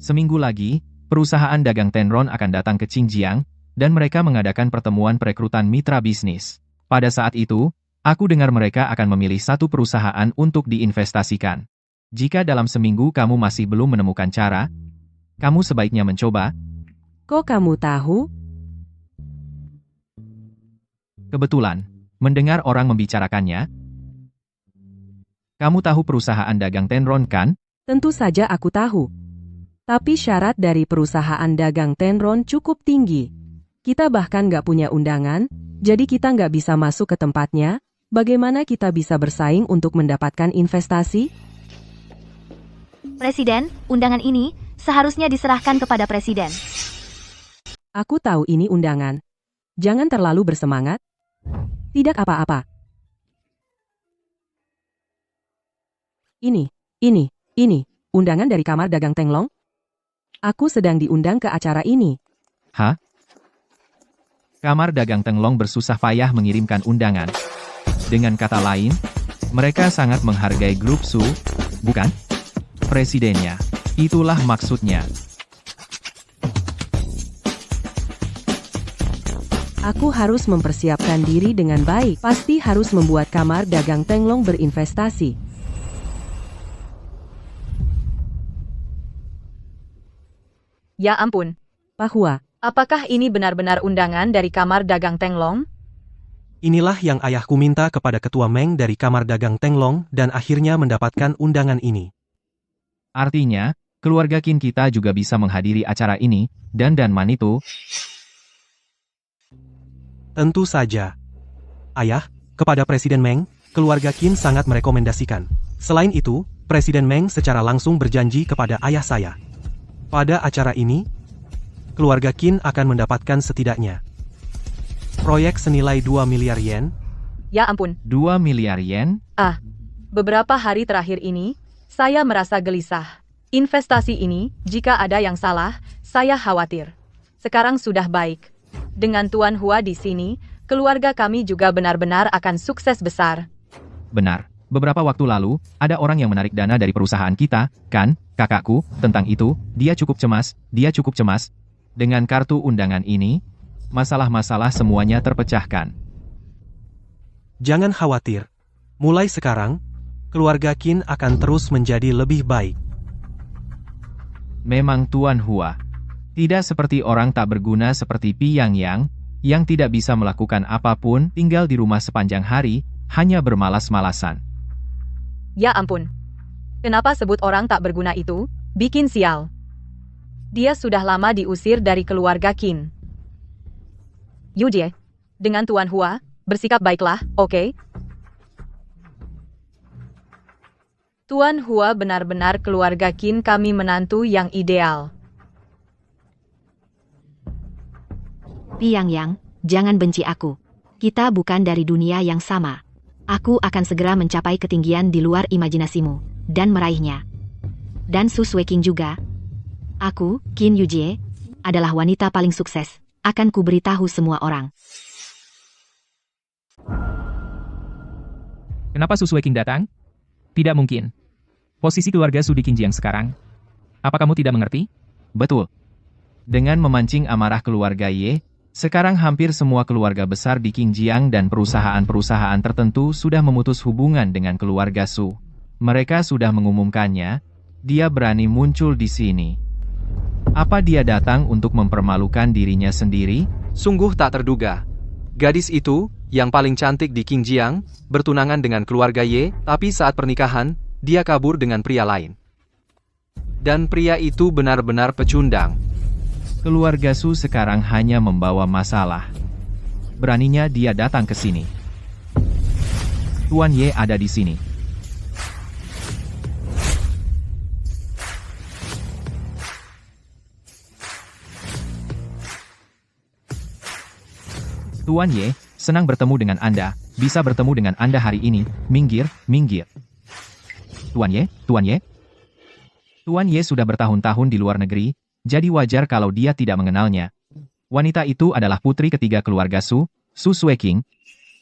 seminggu lagi, perusahaan dagang Tenron akan datang ke Xinjiang, dan mereka mengadakan pertemuan perekrutan mitra bisnis. Pada saat itu, aku dengar mereka akan memilih satu perusahaan untuk diinvestasikan. Jika dalam seminggu kamu masih belum menemukan cara, kamu sebaiknya mencoba. Kok kamu tahu? Kebetulan, mendengar orang membicarakannya. Kamu tahu perusahaan dagang Tenron, kan? Tentu saja aku tahu. Tapi syarat dari perusahaan dagang Tenron cukup tinggi. Kita bahkan nggak punya undangan, jadi kita nggak bisa masuk ke tempatnya. Bagaimana kita bisa bersaing untuk mendapatkan investasi? Presiden, undangan ini seharusnya diserahkan kepada Presiden. Aku tahu ini undangan. Jangan terlalu bersemangat. Tidak apa-apa. Ini, undangan dari Kamar Dagang Tenglong. Aku sedang diundang ke acara ini. Hah? Kamar Dagang Tenglong bersusah payah mengirimkan undangan. Dengan kata lain, mereka sangat menghargai grup Su, bukan? Presidennya. Itulah maksudnya. Aku harus mempersiapkan diri dengan baik. Pasti harus membuat Kamar Dagang Tenglong berinvestasi. Ya ampun. Pak Hua, Apakah ini benar-benar undangan dari Kamar Dagang Tenglong? Inilah yang ayahku minta kepada Ketua Meng dari Kamar Dagang Tenglong dan akhirnya mendapatkan undangan ini. Artinya, keluarga Qin kita juga bisa menghadiri acara ini, dan Man itu. Tentu saja. Ayah, kepada Presiden Meng, keluarga Qin sangat merekomendasikan. Selain itu, Presiden Meng secara langsung berjanji kepada ayah saya. Pada acara ini, keluarga Qin akan mendapatkan setidaknya proyek senilai 2 miliar yen. Ya ampun. 2 miliar yen? Beberapa hari terakhir ini, saya merasa gelisah. Investasi ini, jika ada yang salah, saya khawatir. Sekarang sudah baik. Dengan Tuan Hua di sini, keluarga kami juga benar-benar akan sukses besar. Benar. Beberapa waktu lalu, ada orang yang menarik dana dari perusahaan kita, kan, kakakku, tentang itu, dia cukup cemas. Dengan kartu undangan ini, masalah-masalah semuanya terpecahkan. Jangan khawatir. Mulai sekarang, keluarga Qin akan terus menjadi lebih baik. Memang Tuan Hua. Tidak seperti orang tak berguna seperti Pi Yang, yang tidak bisa melakukan apapun, tinggal di rumah sepanjang hari, hanya bermalas-malasan. Ya ampun. Kenapa sebut orang tak berguna itu? Bikin sial. Dia sudah lama diusir dari keluarga Qin. Yujie, dengan Tuan Hua, bersikap baiklah, oke? Tuan Hua benar-benar keluarga Qin kami menantu yang ideal. Pi Yang, jangan benci aku. Kita bukan dari dunia yang sama. Aku akan segera mencapai ketinggian di luar imajinasimu, dan meraihnya. Dan Su Sueking juga. Aku, Qin Yujie, adalah wanita paling sukses. Akan kuberitahu semua orang. Kenapa Su Sueking datang? Tidak mungkin. Posisi keluarga Su di Qingjiang sekarang. Apa kamu tidak mengerti? Betul. Dengan memancing amarah keluarga Ye, sekarang hampir semua keluarga besar di Qingjiang dan perusahaan-perusahaan tertentu sudah memutus hubungan dengan keluarga Su. Mereka sudah mengumumkannya, dia berani muncul di sini. Apa dia datang untuk mempermalukan dirinya sendiri? Sungguh tak terduga. Gadis itu, yang paling cantik di Qingjiang, bertunangan dengan keluarga Ye, tapi saat pernikahan, dia kabur dengan pria lain. Dan pria itu benar-benar pecundang. Keluarga Su sekarang hanya membawa masalah. Beraninya dia datang ke sini. Tuan Ye ada di sini. Tuan Ye, senang bertemu dengan Anda. Bisa bertemu dengan Anda hari ini. Minggir, minggir. Tuan Ye, Tuan Ye. Tuan Ye sudah bertahun-tahun di luar negeri, jadi wajar kalau dia tidak mengenalnya. Wanita itu adalah putri ketiga keluarga Su, Su Sueking.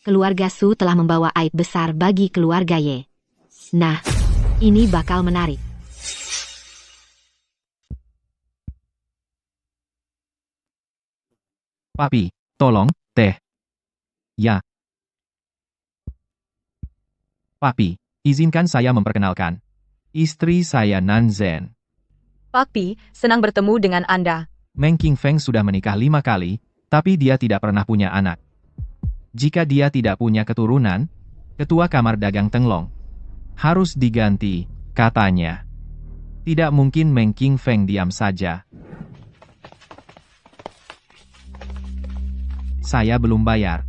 Keluarga Su telah membawa aib besar bagi keluarga Ye. Nah, ini bakal menarik. Papi, tolong, teh. Ya. Papi, izinkan saya memperkenalkan. Istri saya Nanzen. Pak Pi, senang bertemu dengan Anda. Meng Qingfeng sudah menikah 5 kali, tapi dia tidak pernah punya anak. Jika dia tidak punya keturunan, ketua kamar dagang Tenglong harus diganti, katanya. Tidak mungkin Meng Qingfeng diam saja. Saya belum bayar.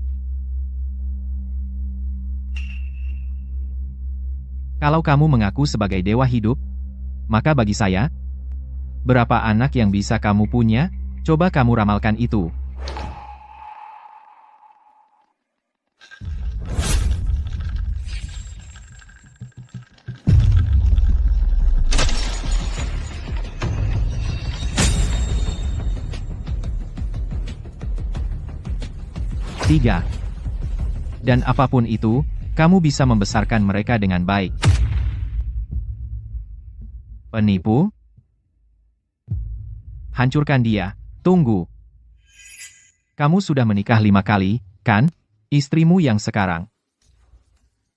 Kalau kamu mengaku sebagai dewa hidup, maka bagi saya, berapa anak yang bisa kamu punya? Coba kamu ramalkan itu. Tiga. Dan apapun itu, kamu bisa membesarkan mereka dengan baik. Penipu? Hancurkan dia. Tunggu. Kamu sudah menikah 5 kali, kan? Istrimu yang sekarang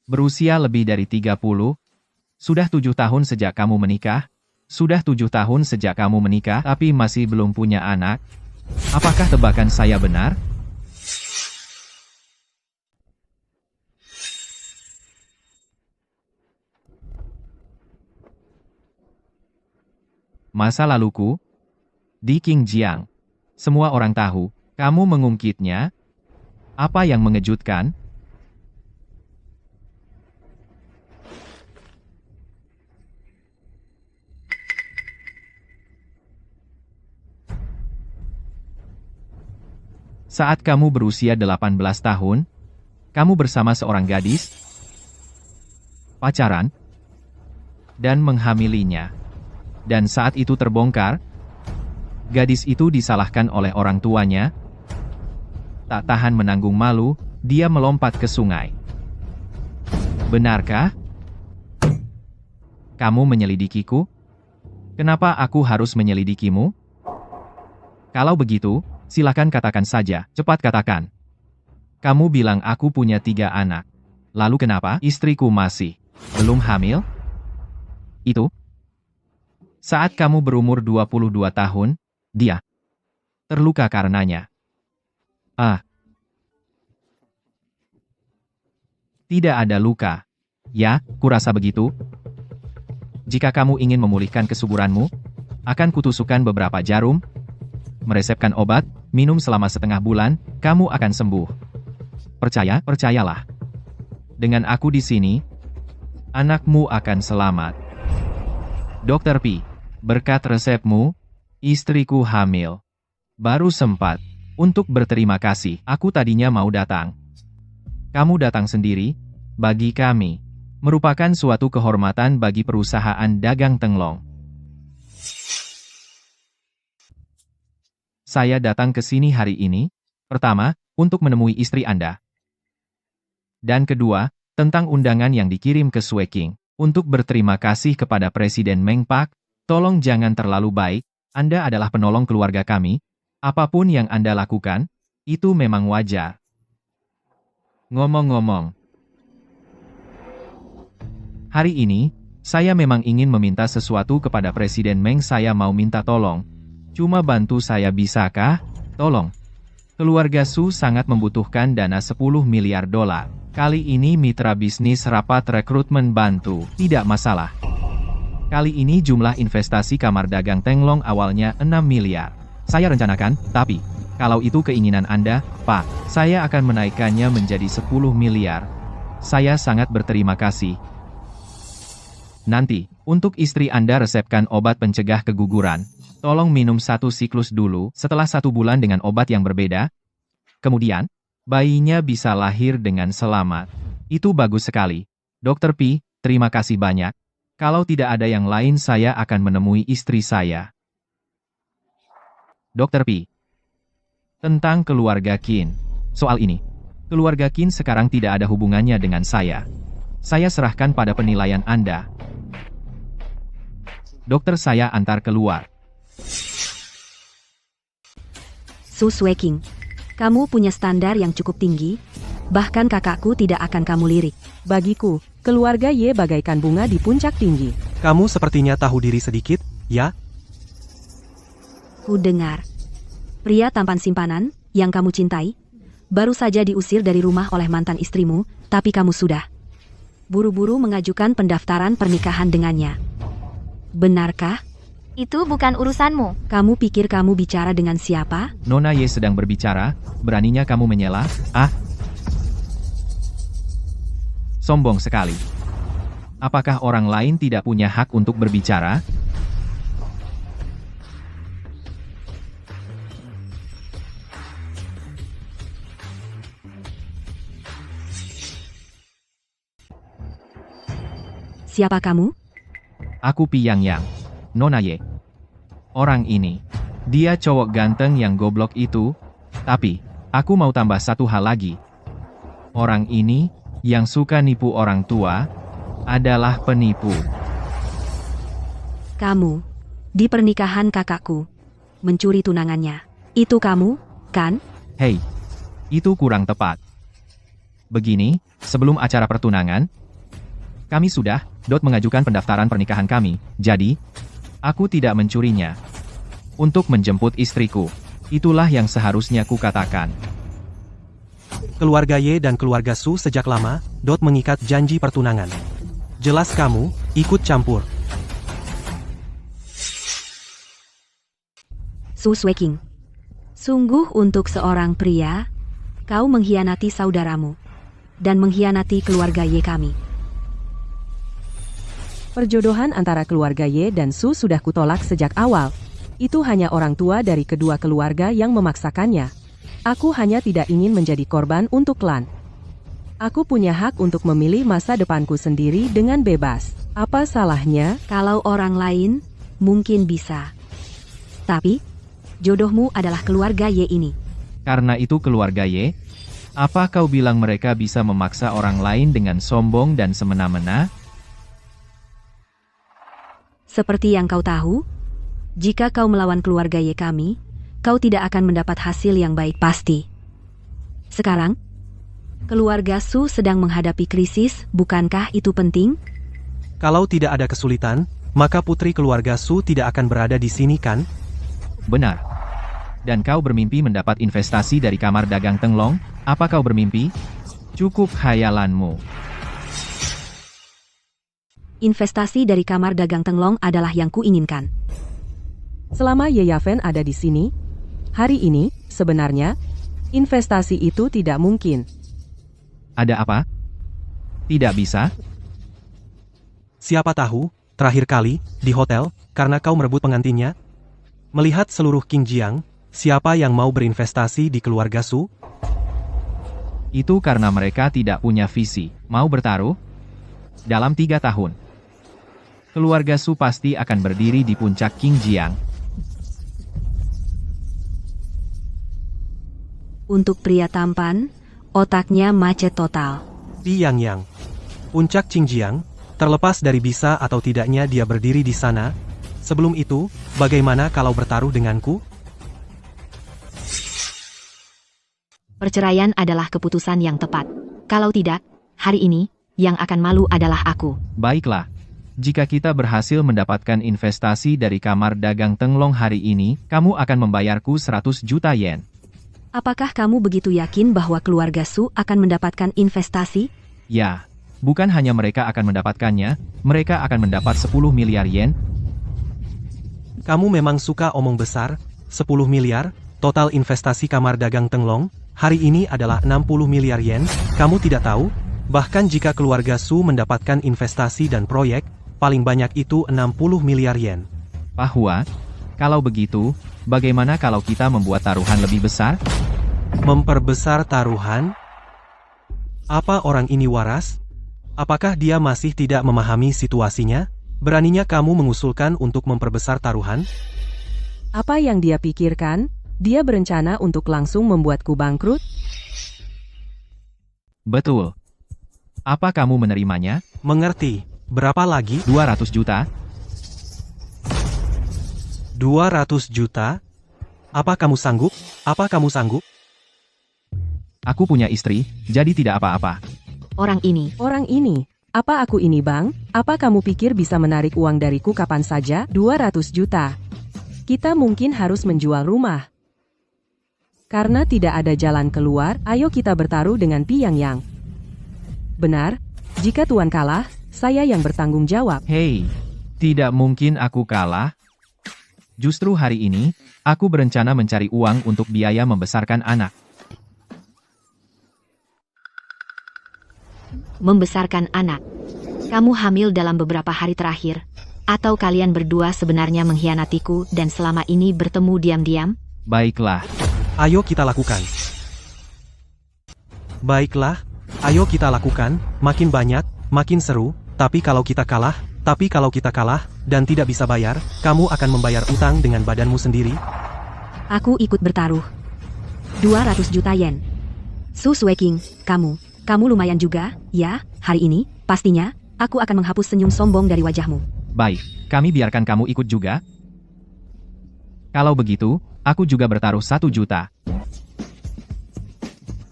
berusia lebih dari 30. Sudah 7 tahun sejak kamu menikah. Sudah 7 tahun sejak kamu menikah, tapi masih belum punya anak. Apakah tebakan saya benar? Masa laluku? Di Qingjiang. Semua orang tahu, kamu mengungkitnya. Apa yang mengejutkan? Saat kamu berusia 18 tahun, kamu bersama seorang gadis, pacaran, dan menghamilinya. Dan saat itu terbongkar, gadis itu disalahkan oleh orang tuanya. Tak tahan menanggung malu, dia melompat ke sungai. Benarkah? Kamu menyelidikiku? Kenapa aku harus menyelidikimu? Kalau begitu, silakan katakan saja, cepat katakan. Kamu bilang aku punya 3 anak. Lalu kenapa istriku masih belum hamil? Itu saat kamu berumur 22 tahun, dia terluka karenanya. Tidak ada luka. Ya, kurasa begitu. Jika kamu ingin memulihkan kesuburanmu, akan kutusukkan beberapa jarum, meresepkan obat, minum selama setengah bulan, kamu akan sembuh. Percayalah. Dengan aku di sini, anakmu akan selamat. Dr. P, berkat resepmu, istriku hamil. Baru sempat untuk berterima kasih. Aku tadinya mau datang. Kamu datang sendiri, bagi kami, merupakan suatu kehormatan bagi perusahaan dagang Tenglong. Saya datang ke sini hari ini, pertama, untuk menemui istri Anda. Dan kedua, tentang undangan yang dikirim ke Sueking. Untuk berterima kasih kepada Presiden Meng Pak, tolong jangan terlalu baik, Anda adalah penolong keluarga kami, apapun yang Anda lakukan, itu memang wajar. Ngomong-ngomong, hari ini, saya memang ingin meminta sesuatu kepada Presiden Meng. Saya mau minta tolong. Cuma bantu saya, bisakah? Tolong. Keluarga Su sangat membutuhkan dana 10 miliar dolar. Kali ini mitra bisnis rapat rekrutmen bantu. Tidak masalah. Kali ini jumlah investasi kamar dagang Tenglong awalnya 6 miliar. Saya rencanakan, tapi, kalau itu keinginan Anda, Pak, saya akan menaikkannya menjadi 10 miliar. Saya sangat berterima kasih. Nanti, untuk istri Anda resepkan obat pencegah keguguran. Tolong minum 1 siklus dulu, setelah 1 bulan dengan obat yang berbeda. Kemudian, bayinya bisa lahir dengan selamat. Itu bagus sekali. Dr. P, terima kasih banyak. Kalau tidak ada yang lain saya akan menemui istri saya. Dr. P. Tentang keluarga Qin. Soal ini, keluarga Qin sekarang tidak ada hubungannya dengan saya. Saya serahkan pada penilaian Anda. Dokter saya antar keluar. Su Sueking, kamu punya standar yang cukup tinggi, bahkan kakakku tidak akan kamu lirik. Bagiku, keluarga Ye bagaikan bunga di puncak tinggi. Kamu sepertinya tahu diri sedikit, ya? Ku dengar, pria tampan simpanan, yang kamu cintai, baru saja diusir dari rumah oleh mantan istrimu, tapi kamu sudah buru-buru mengajukan pendaftaran pernikahan dengannya. Benarkah? Itu bukan urusanmu. Kamu pikir kamu bicara dengan siapa? Nona Ye sedang berbicara, beraninya kamu menyela? Sombong sekali. Apakah orang lain tidak punya hak untuk berbicara? Siapa kamu? Aku Pi Yang. Nona Ye. Orang ini. Dia cowok ganteng yang goblok itu. Tapi, aku mau tambah satu hal lagi. Orang ini, yang suka nipu orang tua, adalah penipu. Kamu, di pernikahan kakakku, mencuri tunangannya. Itu kamu, kan? Hei, itu kurang tepat. Begini, sebelum acara pertunangan, kami sudah mengajukan pendaftaran pernikahan kami, jadi, aku tidak mencurinya. Untuk menjemput istriku. Itulah yang seharusnya kukatakan. Keluarga Ye dan keluarga Su sejak lama, mengikat janji pertunangan. Jelas kamu, ikut campur. Su Sueking. Sungguh untuk seorang pria, kau mengkhianati saudaramu. Dan mengkhianati keluarga Ye kami. Perjodohan antara keluarga Ye dan Su sudah kutolak sejak awal. Itu hanya orang tua dari kedua keluarga yang memaksakannya. Aku hanya tidak ingin menjadi korban untuk klan. Aku punya hak untuk memilih masa depanku sendiri dengan bebas. Apa salahnya? Kalau orang lain, mungkin bisa. Tapi, jodohmu adalah keluarga Ye ini. Karena itu keluarga Ye, apa kau bilang mereka bisa memaksa orang lain dengan sombong dan semena-mena? Seperti yang kau tahu, jika kau melawan keluarga Ye kami, kau tidak akan mendapat hasil yang baik pasti. Sekarang, Keluarga Su sedang menghadapi krisis, bukankah itu penting? Kalau tidak ada kesulitan, maka putri keluarga Su tidak akan berada di sini kan? Benar. Dan kau bermimpi mendapat investasi dari kamar dagang Tenglong? Apa kau bermimpi? Cukup khayalanmu. Investasi dari kamar dagang Tenglong adalah yang kuinginkan. Selama Ye Yafen ada di sini, hari ini, sebenarnya, investasi itu tidak mungkin. Ada apa? Tidak bisa? Siapa tahu, terakhir kali, di hotel, karena kau merebut pengantinnya? Melihat seluruh Qingjiang, siapa yang mau berinvestasi di keluarga Su? Itu karena mereka tidak punya visi. Mau bertaruh? Dalam 3 tahun. Keluarga Su pasti akan berdiri di puncak Qingjiang. Untuk pria tampan, otaknya macet total. Pi Yang. Puncak Qingjiang, terlepas dari bisa atau tidaknya dia berdiri di sana. Sebelum itu, bagaimana kalau bertaruh denganku? Perceraian adalah keputusan yang tepat. Kalau tidak, hari ini, yang akan malu adalah aku. Baiklah. Jika kita berhasil mendapatkan investasi dari kamar dagang Tenglong hari ini, kamu akan membayarku 100 juta yen. Apakah kamu begitu yakin bahwa keluarga Su akan mendapatkan investasi? Ya, bukan hanya mereka akan mendapatkannya, mereka akan mendapat 10 miliar yen. Kamu memang suka omong besar, 10 miliar, total investasi kamar dagang Tenglong, hari ini adalah 60 miliar yen, kamu tidak tahu? Bahkan jika keluarga Su mendapatkan investasi dan proyek, paling banyak itu 60 miliar yen. Pak Hua, kalau begitu, bagaimana kalau kita membuat taruhan lebih besar? Memperbesar taruhan? Apa orang ini waras? Apakah dia masih tidak memahami situasinya? Beraninya kamu mengusulkan untuk memperbesar taruhan? Apa yang dia pikirkan? Dia berencana untuk langsung membuatku bangkrut? Betul. Apa kamu menerimanya? Mengerti. Berapa lagi? 200 juta? 200 juta? Apa kamu sanggup? Apa kamu sanggup? Aku punya istri, jadi tidak apa-apa. Orang ini. Apa aku ini bang? Apa kamu pikir bisa menarik uang dariku kapan saja? 200 juta. Kita mungkin harus menjual rumah. Karena tidak ada jalan keluar, ayo kita bertaruh dengan Pi Yang. Benar, jika Tuan kalah, saya yang bertanggung jawab. Hei, tidak mungkin aku kalah. Justru hari ini, aku berencana mencari uang untuk biaya membesarkan anak. Membesarkan anak. Kamu hamil dalam beberapa hari terakhir. Atau kalian berdua sebenarnya mengkhianatiku dan selama ini bertemu diam-diam? Baiklah. Ayo kita lakukan. Baiklah, ayo kita lakukan, makin banyak, makin seru, tapi kalau kita kalah, dan tidak bisa bayar, kamu akan membayar utang dengan badanmu sendiri. Aku ikut bertaruh. 200 juta yen. Su Sueking, kamu lumayan juga, ya, hari ini, pastinya, aku akan menghapus senyum sombong dari wajahmu. Baik, kami biarkan kamu ikut juga. Kalau begitu, aku juga bertaruh 1 juta.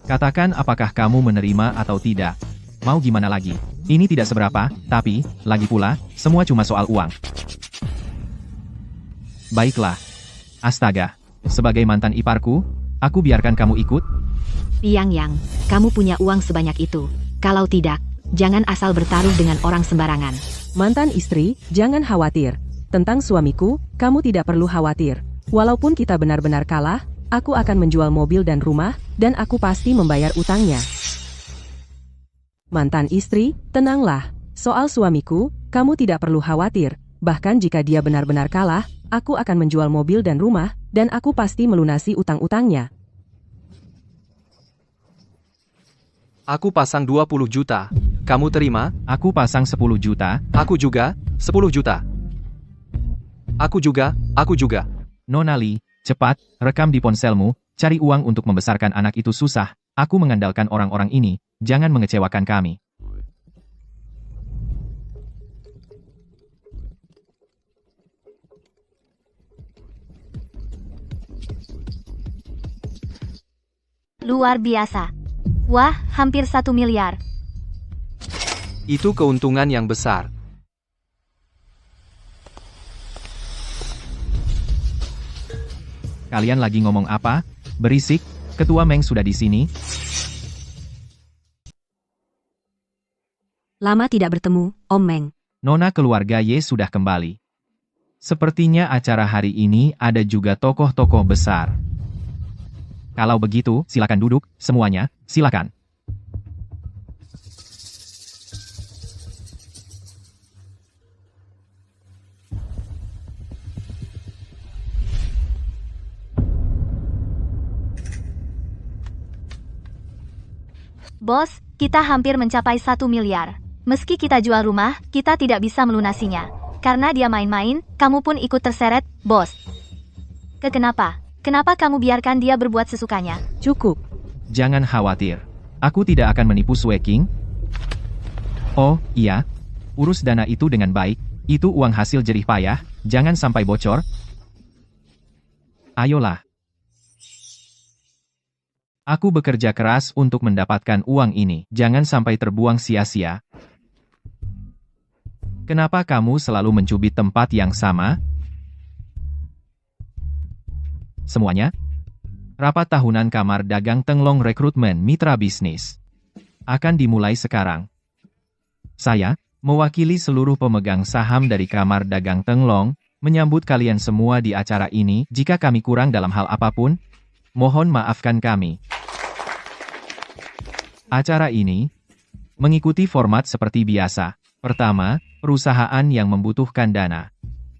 Katakan apakah kamu menerima atau tidak. Mau gimana lagi? Ini tidak seberapa, tapi, lagi pula, semua cuma soal uang. Baiklah. Astaga, sebagai mantan iparku, aku biarkan kamu ikut. Yang, kamu punya uang sebanyak itu. Kalau tidak, jangan asal bertaruh dengan orang sembarangan. Mantan istri, jangan khawatir. Tentang suamiku, kamu tidak perlu khawatir. Walaupun kita benar-benar kalah, aku akan menjual mobil dan rumah, dan aku pasti membayar utangnya. Mantan istri, tenanglah. Soal suamiku, kamu tidak perlu khawatir. Bahkan jika dia benar-benar kalah, aku akan menjual mobil dan rumah, dan aku pasti melunasi utang-utangnya. Aku pasang 20 juta. Kamu terima? Aku pasang 10 juta. Aku juga, 10 juta. Aku juga. Nona Lee, cepat, rekam di ponselmu, cari uang untuk membesarkan anak itu susah. Aku mengandalkan orang-orang ini, jangan mengecewakan kami. Luar biasa. Wah, hampir 1 miliar. Itu keuntungan yang besar. Kalian lagi ngomong apa? Berisik, Ketua Meng sudah di sini. Lama tidak bertemu, Om Meng. Nona keluarga Ye sudah kembali. Sepertinya acara hari ini ada juga tokoh-tokoh besar. Kalau begitu, silakan duduk, semuanya, silakan. Bos, kita hampir mencapai 1 miliar. Meski kita jual rumah, kita tidak bisa melunasinya. Karena dia main-main, kamu pun ikut terseret, bos. Kenapa? Kenapa kamu biarkan dia berbuat sesukanya? Cukup. Jangan khawatir. Aku tidak akan menipu Sue King. Oh, iya. Urus dana itu dengan baik. Itu uang hasil jerih payah. Jangan sampai bocor. Ayolah. Aku bekerja keras untuk mendapatkan uang ini. Jangan sampai terbuang sia-sia. Kenapa kamu selalu mencubit tempat yang sama? Semuanya? Rapat tahunan Kamar Dagang Tenglong Rekrutmen Mitra Bisnis akan dimulai sekarang. Saya, mewakili seluruh pemegang saham dari Kamar Dagang Tenglong, menyambut kalian semua di acara ini. Jika kami kurang dalam hal apapun, mohon maafkan kami. Acara ini mengikuti format seperti biasa. Pertama, perusahaan yang membutuhkan dana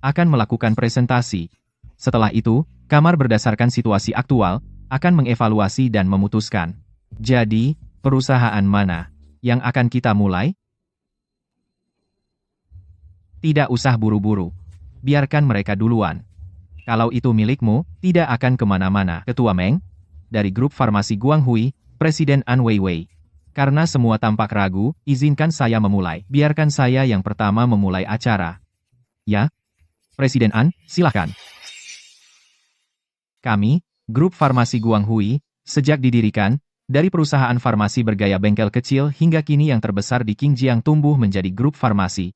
akan melakukan presentasi. Setelah itu, kamar berdasarkan situasi aktual akan mengevaluasi dan memutuskan. Jadi, perusahaan mana yang akan kita mulai? Tidak usah buru-buru. Biarkan mereka duluan. Kalau itu milikmu, tidak akan kemana-mana. Ketua Meng, dari grup farmasi Guanghui, Presiden An Weiwei. Karena semua tampak ragu, izinkan saya memulai. Biarkan saya yang pertama memulai acara. Ya? Presiden An, silakan. Kami, grup farmasi Guanghui, sejak didirikan, dari perusahaan farmasi bergaya bengkel kecil hingga kini yang terbesar di Qingjiang tumbuh menjadi grup farmasi.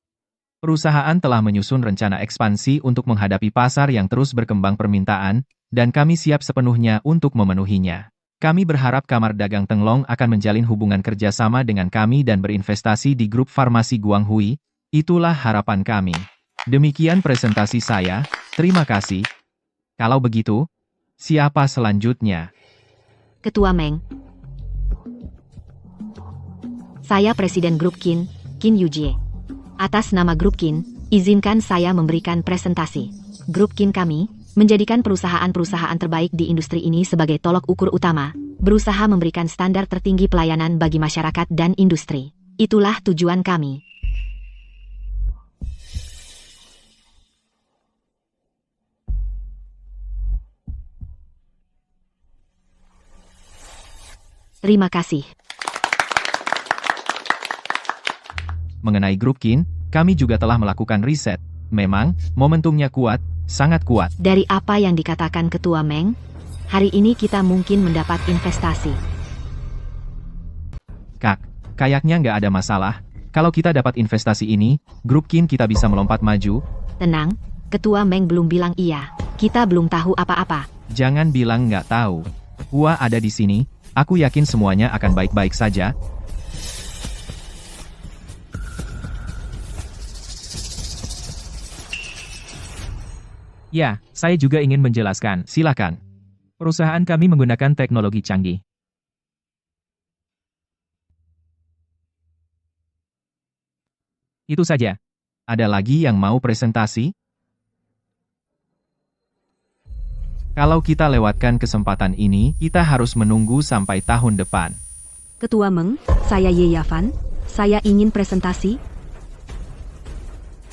Perusahaan telah menyusun rencana ekspansi untuk menghadapi pasar yang terus berkembang permintaan, dan kami siap sepenuhnya untuk memenuhinya. Kami berharap Kamar Dagang Tenglong akan menjalin hubungan kerjasama dengan kami dan berinvestasi di grup farmasi Guanghui. Itulah harapan kami. Demikian presentasi saya, terima kasih. Kalau begitu, siapa selanjutnya? Ketua Meng. Saya Presiden Grup Qin, Qin Yujie. Atas nama Grup Qin, izinkan saya memberikan presentasi. Grup Qin kami menjadikan perusahaan-perusahaan terbaik di industri ini sebagai tolok ukur utama, berusaha memberikan standar tertinggi pelayanan bagi masyarakat dan industri. Itulah tujuan kami. Terima kasih. Mengenai Grup Qin, kami juga telah melakukan riset. Memang, momentumnya kuat, sangat kuat. Dari apa yang dikatakan Ketua Meng, hari ini kita mungkin mendapat investasi. Kak, kayaknya nggak ada masalah. Kalau kita dapat investasi ini, Grup Qin kita bisa melompat maju. Tenang, Ketua Meng belum bilang iya. Kita belum tahu apa-apa. Jangan bilang nggak tahu. Hua ada di sini, aku yakin semuanya akan baik-baik saja. Ya, saya juga ingin menjelaskan. Silakan. Perusahaan kami menggunakan teknologi canggih. Itu saja. Ada lagi yang mau presentasi? Kalau kita lewatkan kesempatan ini, kita harus menunggu sampai tahun depan. Ketua Meng, saya Ye Yavan. Saya ingin presentasi.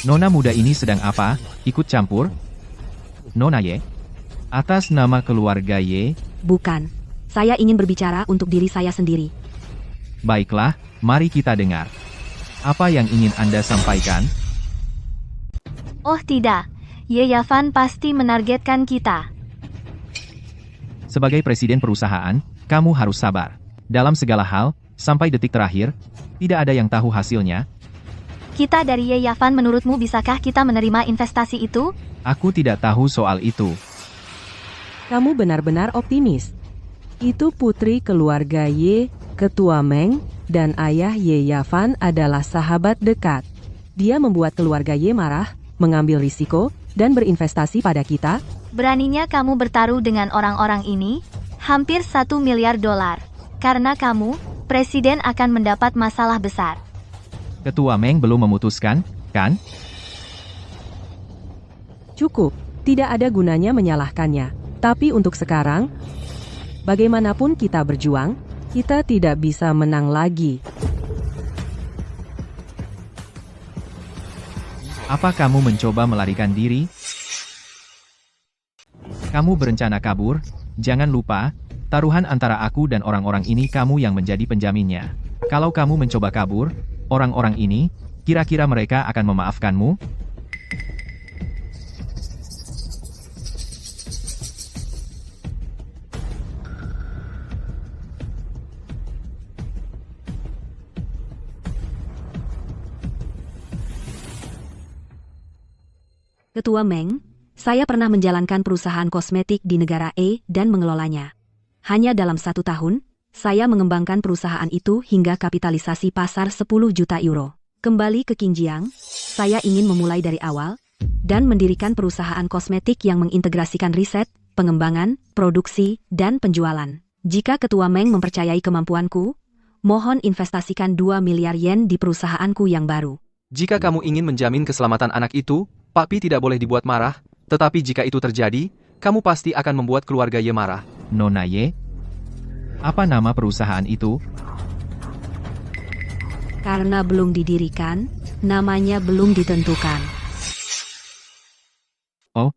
Nona muda ini sedang apa? Ikut campur? Nona Ye? Atas nama keluarga Ye? Bukan. Saya ingin berbicara untuk diri saya sendiri. Baiklah, mari kita dengar. Apa yang ingin Anda sampaikan? Oh tidak, Ye Yavan pasti menargetkan kita. Sebagai presiden perusahaan, kamu harus sabar. Dalam segala hal, sampai detik terakhir, tidak ada yang tahu hasilnya. Kita dari Ye Yavan, menurutmu bisakah kita menerima investasi itu? Aku tidak tahu soal itu. Kamu benar-benar optimis. Itu putri keluarga Ye, Ketua Meng, dan ayah Ye Yavan adalah sahabat dekat. Dia membuat keluarga Ye marah, mengambil risiko, dan berinvestasi pada kita. Beraninya kamu bertaruh dengan orang-orang ini? Hampir $1 miliar. Karena kamu, presiden akan mendapat masalah besar. Ketua Meng belum memutuskan, kan? Cukup, tidak ada gunanya menyalahkannya. Tapi untuk sekarang, bagaimanapun kita berjuang, kita tidak bisa menang lagi. Apa kamu mencoba melarikan diri? Kamu berencana kabur? Jangan lupa, taruhan antara aku dan orang-orang ini kamu yang menjadi penjaminnya. Kalau kamu mencoba kabur, orang-orang ini, kira-kira mereka akan memaafkanmu? Ketua Meng, saya pernah menjalankan perusahaan kosmetik di negara E dan mengelolanya. Hanya dalam 1 tahun, saya mengembangkan perusahaan itu hingga kapitalisasi pasar 10 juta euro. Kembali ke Xinjiang, saya ingin memulai dari awal, dan mendirikan perusahaan kosmetik yang mengintegrasikan riset, pengembangan, produksi, dan penjualan. Jika Ketua Meng mempercayai kemampuanku, mohon investasikan 2 miliar yen di perusahaanku yang baru. Jika kamu ingin menjamin keselamatan anak itu, Pak Pi tidak boleh dibuat marah, tetapi jika itu terjadi, kamu pasti akan membuat keluarga Ye marah. Nona Ye? Apa nama perusahaan itu? Karena belum didirikan, namanya belum ditentukan. Oh.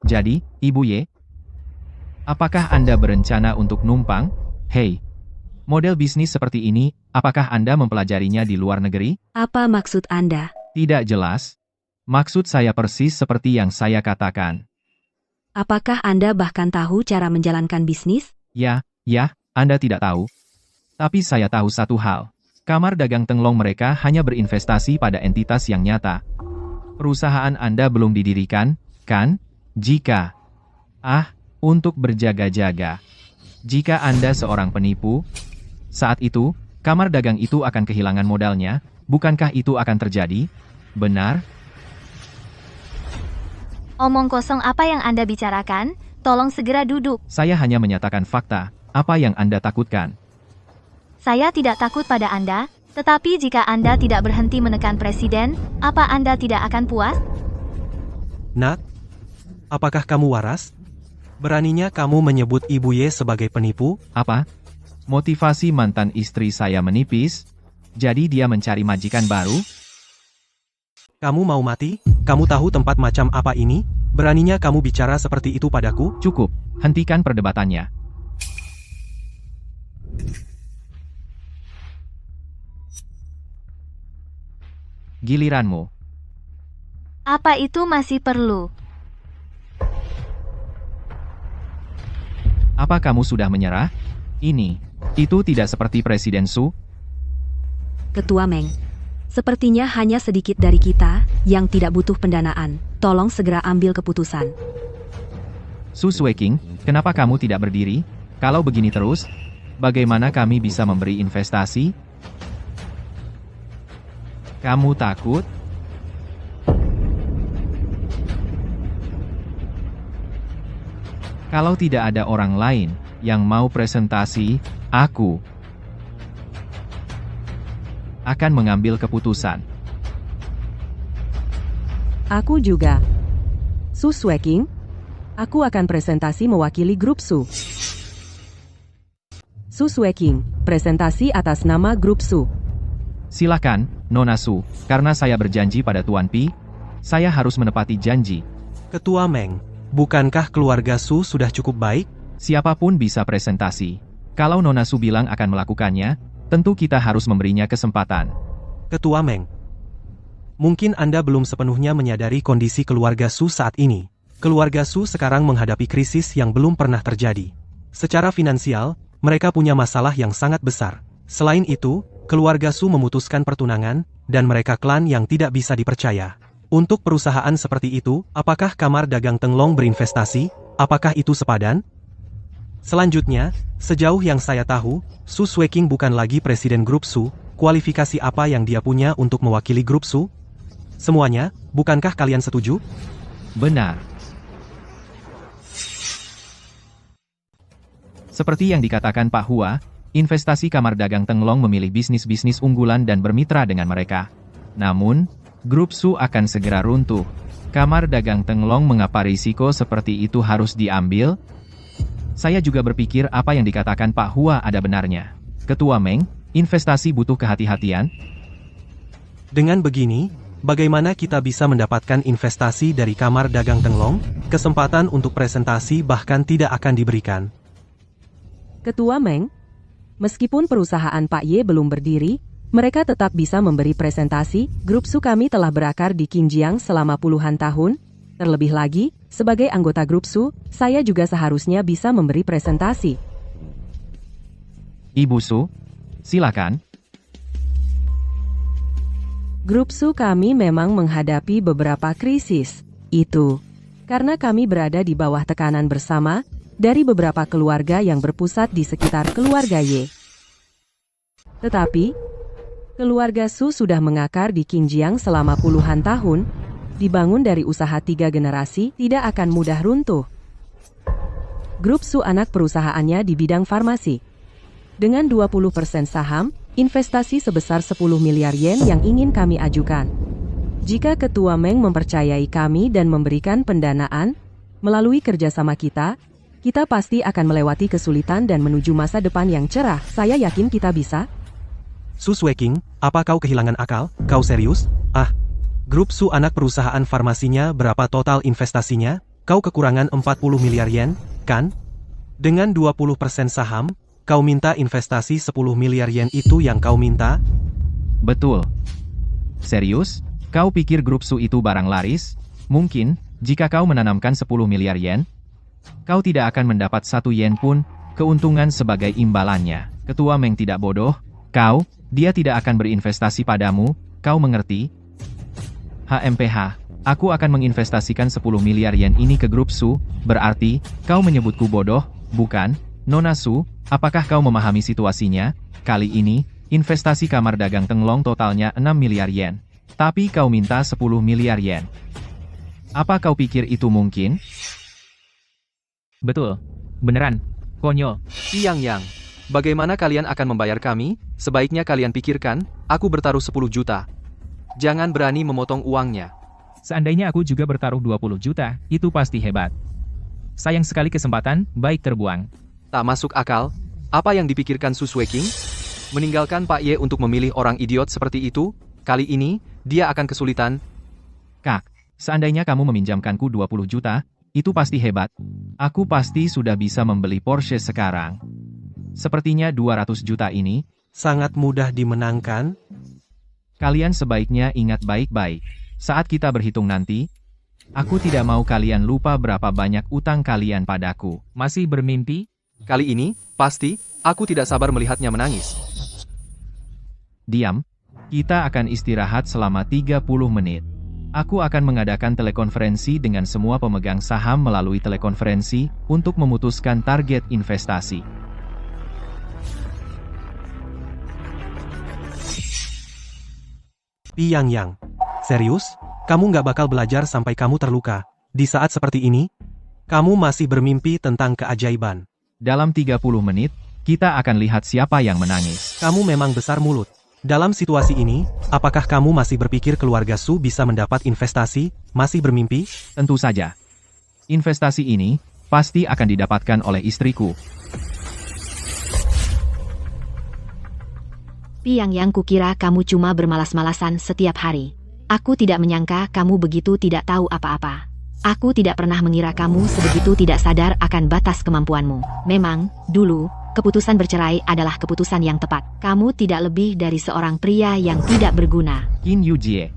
Jadi, Ibu Ye? Apakah Anda berencana untuk numpang? Hei, model bisnis seperti ini, apakah Anda mempelajarinya di luar negeri? Apa maksud Anda? Tidak jelas. Maksud saya persis seperti yang saya katakan. Apakah Anda bahkan tahu cara menjalankan bisnis? Ya, Anda tidak tahu. Tapi saya tahu satu hal. Kamar dagang Tenglong mereka hanya berinvestasi pada entitas yang nyata. Perusahaan Anda belum didirikan, kan? Jika... untuk berjaga-jaga. Jika Anda seorang penipu, saat itu, kamar dagang itu akan kehilangan modalnya, bukankah itu akan terjadi? Benar? Omong kosong apa yang Anda bicarakan? Tolong segera duduk. Saya hanya menyatakan fakta. Apa yang Anda takutkan? Saya tidak takut pada Anda, tetapi jika Anda tidak berhenti menekan presiden, apa Anda tidak akan puas? Nak, apakah kamu waras? Beraninya kamu menyebut Ibu Ye sebagai penipu? Apa? Motivasi mantan istri saya menipis? Jadi dia mencari majikan baru? Kamu mau mati? Kamu tahu tempat macam apa ini? Beraninya kamu bicara seperti itu padaku? Cukup, hentikan perdebatannya. Giliranmu. Apa itu masih perlu? Apa kamu sudah menyerah? Itu tidak seperti Presiden Su. Ketua Meng, sepertinya hanya sedikit dari kita yang tidak butuh pendanaan. Tolong segera ambil keputusan. Su Sweking, kenapa kamu tidak berdiri? Kalau begini terus, bagaimana kami bisa memberi investasi? Kamu takut? Kalau tidak ada orang lain yang mau presentasi, aku akan mengambil keputusan. Aku juga. Su Sweking, aku akan presentasi mewakili grup Su. Su Sweking, presentasi atas nama grup Su. Silakan, Nona Su, karena saya berjanji pada Tuan Pi, saya harus menepati janji. Ketua Meng, bukankah keluarga Su sudah cukup baik? Siapapun bisa presentasi. Kalau Nona Su bilang akan melakukannya, tentu kita harus memberinya kesempatan. Ketua Meng, mungkin Anda belum sepenuhnya menyadari kondisi keluarga Su saat ini. Keluarga Su sekarang menghadapi krisis yang belum pernah terjadi. Secara finansial, mereka punya masalah yang sangat besar. Selain itu, keluarga Su memutuskan pertunangan, dan mereka klan yang tidak bisa dipercaya. Untuk perusahaan seperti itu, apakah Kamar Dagang Tenglong berinvestasi? Apakah itu sepadan? Selanjutnya, sejauh yang saya tahu, Su Sweking bukan lagi presiden grup Su. Kualifikasi apa yang dia punya untuk mewakili grup Su? Semuanya, bukankah kalian setuju? Benar. Seperti yang dikatakan Pak Hua, investasi Kamar Dagang Tenglong memilih bisnis-bisnis unggulan dan bermitra dengan mereka. Namun, grup Su akan segera runtuh. Kamar Dagang Tenglong mengapa risiko seperti itu harus diambil? Saya juga berpikir apa yang dikatakan Pak Hua ada benarnya. Ketua Meng, investasi butuh kehati-hatian. Dengan begini, bagaimana kita bisa mendapatkan investasi dari Kamar Dagang Tenglong? Kesempatan untuk presentasi bahkan tidak akan diberikan. Ketua Meng, meskipun perusahaan Pak Ye belum berdiri, mereka tetap bisa memberi presentasi. Grup Su kami telah berakar di Qingjiang selama puluhan tahun. Terlebih lagi, sebagai anggota grup Su, saya juga seharusnya bisa memberi presentasi. Ibu Su, silakan. Grup Su kami memang menghadapi beberapa krisis. Itu karena kami berada di bawah tekanan bersama dari beberapa keluarga yang berpusat di sekitar keluarga Ye. Tetapi, keluarga Su sudah mengakar di Qingjiang selama puluhan tahun, dibangun dari usaha 3 generasi, tidak akan mudah runtuh. Grup Su anak perusahaannya di bidang farmasi. Dengan 20% saham, investasi sebesar 10 miliar yen yang ingin kami ajukan. Jika Ketua Meng mempercayai kami dan memberikan pendanaan, melalui kerjasama kita pasti akan melewati kesulitan dan menuju masa depan yang cerah. Saya yakin kita bisa. Su Sweking, apa kau kehilangan akal? Kau serius? Grup Su anak perusahaan farmasinya berapa total investasinya? Kau kekurangan 40 miliar yen, kan? Dengan 20% saham, kau minta investasi 10 miliar yen itu yang kau minta? Betul. Serius? Kau pikir grup Su itu barang laris? Mungkin, jika kau menanamkan 10 miliar yen, kau tidak akan mendapat 1 yen pun keuntungan sebagai imbalannya. Ketua Meng tidak bodoh. Dia tidak akan berinvestasi padamu, kau mengerti? HMPH, aku akan menginvestasikan 10 miliar yen ini ke grup Su, berarti, kau menyebutku bodoh, bukan? Nona Su, apakah kau memahami situasinya? Kali ini, investasi Kamar Dagang Tenglong totalnya 6 miliar yen. Tapi kau minta 10 miliar yen. Apa kau pikir itu mungkin? Betul. Beneran. Konyol. Yang, bagaimana kalian akan membayar kami? Sebaiknya kalian pikirkan, aku bertaruh 10 juta. Jangan berani memotong uangnya. Seandainya aku juga bertaruh 20 juta, itu pasti hebat. Sayang sekali kesempatan, baik terbuang. Tak masuk akal. Apa yang dipikirkan Su Sweking? Meninggalkan Pak Ye untuk memilih orang idiot seperti itu? Kali ini, dia akan kesulitan. Kak, seandainya kamu meminjamkanku 20 juta, itu pasti hebat. Aku pasti sudah bisa membeli Porsche sekarang. Sepertinya 200 juta ini sangat mudah dimenangkan. Kalian sebaiknya ingat baik-baik. Saat kita berhitung nanti, aku tidak mau kalian lupa berapa banyak utang kalian padaku. Masih bermimpi? Kali ini, pasti, aku tidak sabar melihatnya menangis. Diam. Kita akan istirahat selama 30 menit. Aku akan mengadakan telekonferensi dengan semua pemegang saham melalui telekonferensi untuk memutuskan target investasi. Yang, serius? Kamu nggak bakal belajar sampai kamu terluka. Di saat seperti ini, kamu masih bermimpi tentang keajaiban. Dalam 30 menit, kita akan lihat siapa yang menangis. Kamu memang besar mulut. Dalam situasi ini, apakah kamu masih berpikir keluarga Su bisa mendapat investasi? Masih bermimpi? Tentu saja. Investasi ini pasti akan didapatkan oleh istriku. Yang kukira kamu cuma bermalas-malasan setiap hari. Aku tidak menyangka kamu begitu tidak tahu apa-apa. Aku tidak pernah mengira kamu sebegitu tidak sadar akan batas kemampuanmu. Memang, dulu, keputusan bercerai adalah keputusan yang tepat. Kamu tidak lebih dari seorang pria yang tidak berguna. Qin Yujie,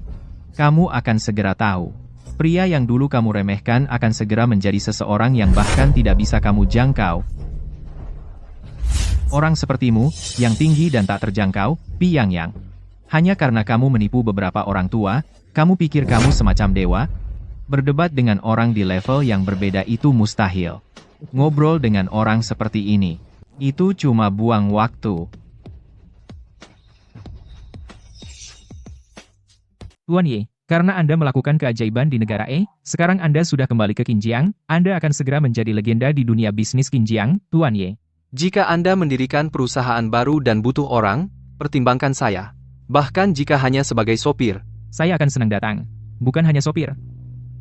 kamu akan segera tahu. Pria yang dulu kamu remehkan akan segera menjadi seseorang yang bahkan tidak bisa kamu jangkau. Orang sepertimu, yang tinggi dan tak terjangkau, Pi Yang. Hanya karena kamu menipu beberapa orang tua, kamu pikir kamu semacam dewa? Berdebat dengan orang di level yang berbeda itu mustahil. Ngobrol dengan orang seperti ini, itu cuma buang waktu. Tuan Ye, karena Anda melakukan keajaiban di negara sekarang Anda sudah kembali ke Xinjiang, Anda akan segera menjadi legenda di dunia bisnis Xinjiang, Tuan Ye. Jika Anda mendirikan perusahaan baru dan butuh orang, pertimbangkan saya. Bahkan jika hanya sebagai sopir. Saya akan senang datang. Bukan hanya sopir.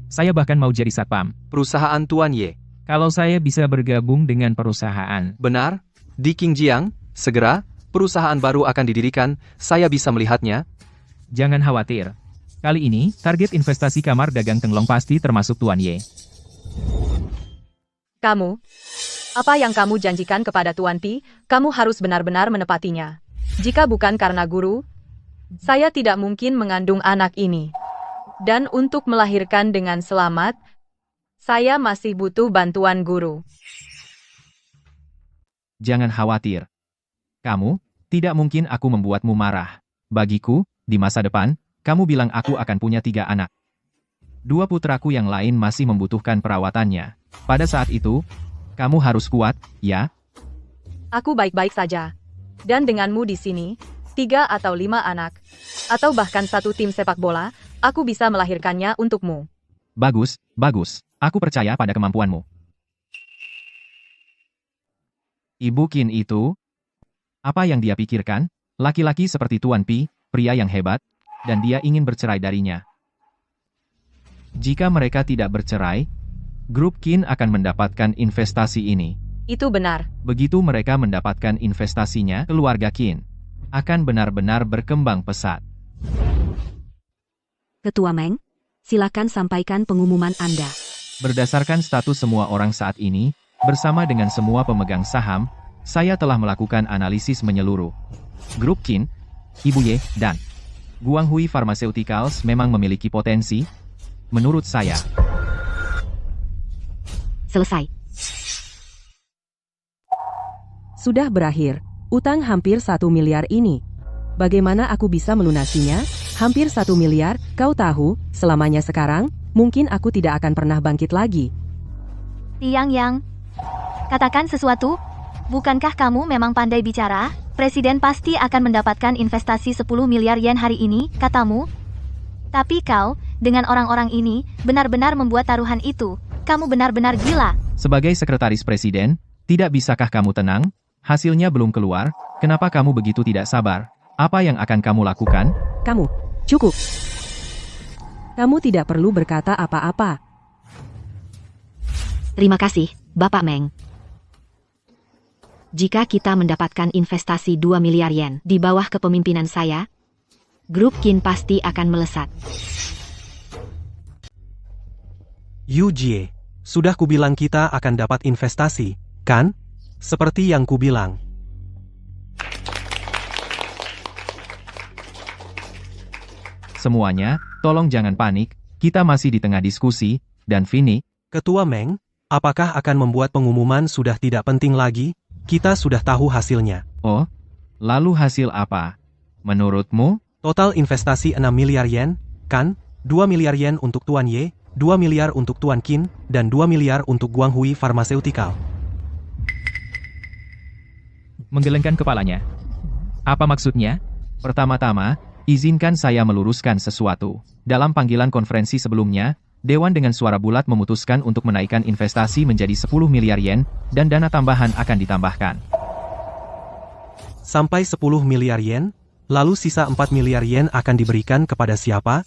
Saya bahkan mau jadi satpam. Perusahaan Tuan Ye. Kalau saya bisa bergabung dengan perusahaan. Benar, di Xinjiang, segera, perusahaan baru akan didirikan, saya bisa melihatnya. Jangan khawatir. Kali ini, target investasi kamar dagang Tenglong pasti termasuk Tuan Ye. Kamu, apa yang kamu janjikan kepada Tuan Pi, kamu harus benar-benar menepatinya. Jika bukan karena guru, saya tidak mungkin mengandung anak ini. Dan untuk melahirkan dengan selamat, saya masih butuh bantuan guru. Jangan khawatir. Kamu, tidak mungkin aku membuatmu marah. Bagiku, di masa depan, kamu bilang aku akan punya 3 anak. 2 putraku yang lain masih membutuhkan perawatannya. Pada saat itu, kamu harus kuat, ya? Aku baik-baik saja. Dan denganmu di sini, 3 atau 5 anak, atau bahkan 1 tim sepak bola, aku bisa melahirkannya untukmu. Bagus, bagus. Aku percaya pada kemampuanmu. Ibu Qin itu, apa yang dia pikirkan? Laki-laki seperti Tuan Pi, pria yang hebat, dan dia ingin bercerai darinya. Jika mereka tidak bercerai, grup Qin akan mendapatkan investasi ini. Itu benar. Begitu mereka mendapatkan investasinya, keluarga Qin akan benar-benar berkembang pesat. Ketua Meng, silakan sampaikan pengumuman Anda. Berdasarkan status semua orang saat ini, bersama dengan semua pemegang saham, saya telah melakukan analisis menyeluruh. Grup Qin, Ibu Ye, dan Guanghui Pharmaceuticals memang memiliki potensi, menurut saya. Selesai. Sudah berakhir. Utang hampir 1 miliar ini. Bagaimana aku bisa melunasinya? Hampir 1 miliar, kau tahu, selamanya sekarang, mungkin aku tidak akan pernah bangkit lagi. Yang, katakan sesuatu. Bukankah kamu memang pandai bicara? Presiden pasti akan mendapatkan investasi 10 miliar yen hari ini, katamu. Tapi kau, dengan orang-orang ini, benar-benar membuat taruhan itu. Kamu benar-benar gila. Sebagai sekretaris presiden, tidak bisakah kamu tenang? Hasilnya belum keluar, kenapa kamu begitu tidak sabar? Apa yang akan kamu lakukan? Kamu, cukup. Kamu tidak perlu berkata apa-apa. Terima kasih, Bapak Meng. Jika kita mendapatkan investasi 2 miliar yen di bawah kepemimpinan saya, grup Qin pasti akan melesat. Yu Jie, sudah kubilang kita akan dapat investasi, kan? Seperti yang kubilang. Semuanya, tolong jangan panik, kita masih di tengah diskusi, dan Vini. Ketua Meng, apakah akan membuat pengumuman sudah tidak penting lagi? Kita sudah tahu hasilnya. Oh, lalu hasil apa? Menurutmu? Total investasi 6 miliar yen, kan? 2 miliar yen untuk Tuan Ye, 2 miliar untuk Tuan Qin, dan 2 miliar untuk Guanghui Pharmaceutical. Menggelengkan kepalanya. Apa maksudnya? Pertama-tama, izinkan saya meluruskan sesuatu. Dalam panggilan konferensi sebelumnya, Dewan dengan suara bulat memutuskan untuk menaikkan investasi menjadi 10 miliar yen, dan dana tambahan akan ditambahkan. Sampai 10 miliar yen, lalu sisa 4 miliar yen akan diberikan kepada siapa?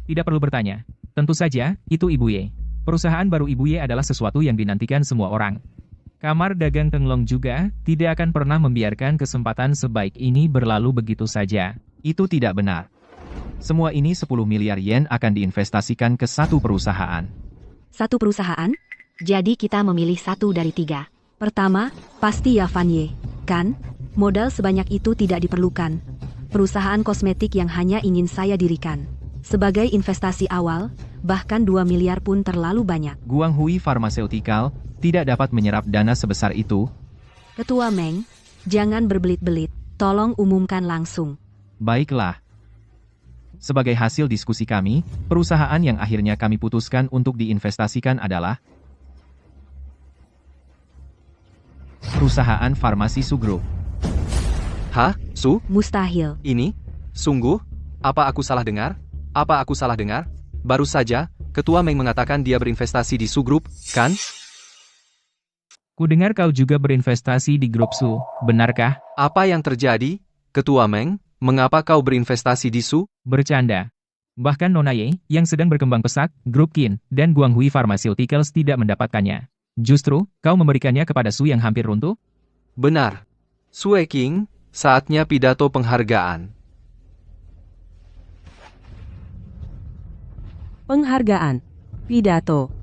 Tidak perlu bertanya. Tentu saja, itu Ibu Ye. Perusahaan baru Ibu Ye adalah sesuatu yang dinantikan semua orang. Kamar dagang Tenglong juga tidak akan pernah membiarkan kesempatan sebaik ini berlalu begitu saja. Itu tidak benar. Semua ini 10 miliar yen akan diinvestasikan ke satu perusahaan. Satu perusahaan? Jadi kita memilih 1 dari 3. Pertama, pasti ya Van Ye, kan? Modal sebanyak itu tidak diperlukan. Perusahaan kosmetik yang hanya ingin saya dirikan. Sebagai investasi awal, bahkan 2 miliar pun terlalu banyak. Guanghui Pharmaceutical tidak dapat menyerap dana sebesar itu, Ketua Meng, jangan berbelit-belit, tolong umumkan langsung. Baiklah. Sebagai hasil diskusi kami, perusahaan yang akhirnya kami putuskan untuk diinvestasikan adalah perusahaan farmasi Su Group. Hah? Su? Mustahil. Ini? Sungguh? Apa aku salah dengar? Apa aku salah dengar? Baru saja, Ketua Meng mengatakan dia berinvestasi di Su Group, kan? Kudengar kau juga berinvestasi di grup Su, benarkah? Apa yang terjadi? Ketua Meng, mengapa kau berinvestasi di Su? Bercanda. Bahkan Nona Ye, yang sedang berkembang pesat, grup Qin, dan Guanghui Pharmaceuticals tidak mendapatkannya. Justru, kau memberikannya kepada Su yang hampir runtuh? Benar. Sue King, saatnya pidato penghargaan. Penghargaan. Pidato.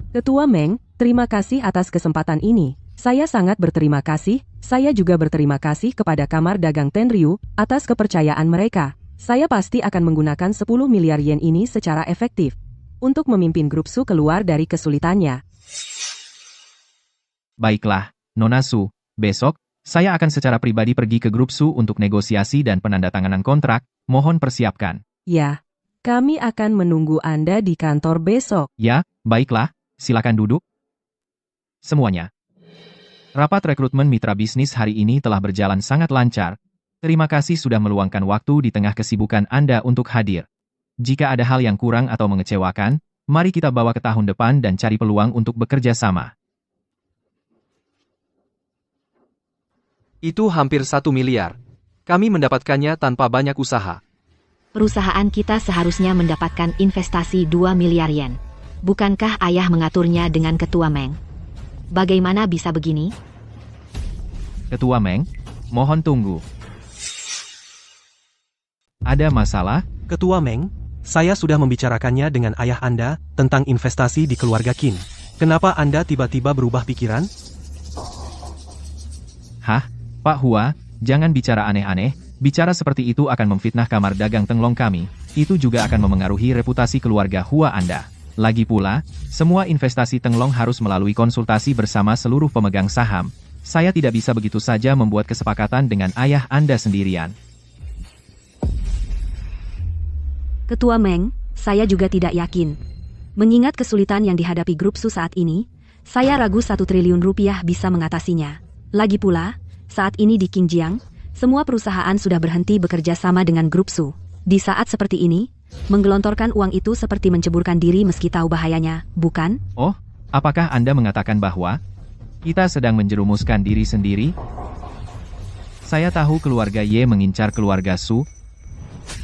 Ketua Meng, terima kasih atas kesempatan ini. Saya sangat berterima kasih. Saya juga berterima kasih kepada Kamar Dagang Tenryu atas kepercayaan mereka. Saya pasti akan menggunakan 10 miliar yen ini secara efektif untuk memimpin grup Su keluar dari kesulitannya. Baiklah, Nona Su. Besok, saya akan secara pribadi pergi ke grup Su untuk negosiasi dan penandatanganan kontrak. Mohon persiapkan. Ya, kami akan menunggu Anda di kantor besok. Ya, baiklah. Silakan duduk. Semuanya. Rapat rekrutmen mitra bisnis hari ini telah berjalan sangat lancar. Terima kasih sudah meluangkan waktu di tengah kesibukan Anda untuk hadir. Jika ada hal yang kurang atau mengecewakan, mari kita bawa ke tahun depan dan cari peluang untuk bekerja sama. Itu hampir 1 miliar. Kami mendapatkannya tanpa banyak usaha. Perusahaan kita seharusnya mendapatkan investasi 2 miliar yen. Bukankah ayah mengaturnya dengan Ketua Meng? Bagaimana bisa begini? Ketua Meng, mohon tunggu. Ada masalah? Ketua Meng, saya sudah membicarakannya dengan ayah Anda tentang investasi di keluarga Qin. Kenapa Anda tiba-tiba berubah pikiran? Hah? Pak Hua, jangan bicara aneh-aneh. Bicara seperti itu akan memfitnah kamar dagang Tenglong kami. Itu juga akan memengaruhi reputasi keluarga Hua Anda. Lagi pula, semua investasi Tenglong harus melalui konsultasi bersama seluruh pemegang saham. Saya tidak bisa begitu saja membuat kesepakatan dengan ayah Anda sendirian. Ketua Meng, saya juga tidak yakin. Mengingat kesulitan yang dihadapi grup Su saat ini, saya ragu 1 triliun rupiah bisa mengatasinya. Lagi pula, saat ini di Qingjiang, semua perusahaan sudah berhenti bekerja sama dengan grup Su. Di saat seperti ini, menggelontorkan uang itu seperti menceburkan diri meski tahu bahayanya, bukan? Oh, apakah Anda mengatakan bahwa kita sedang menjerumuskan diri sendiri? Saya tahu keluarga Ye mengincar keluarga Su,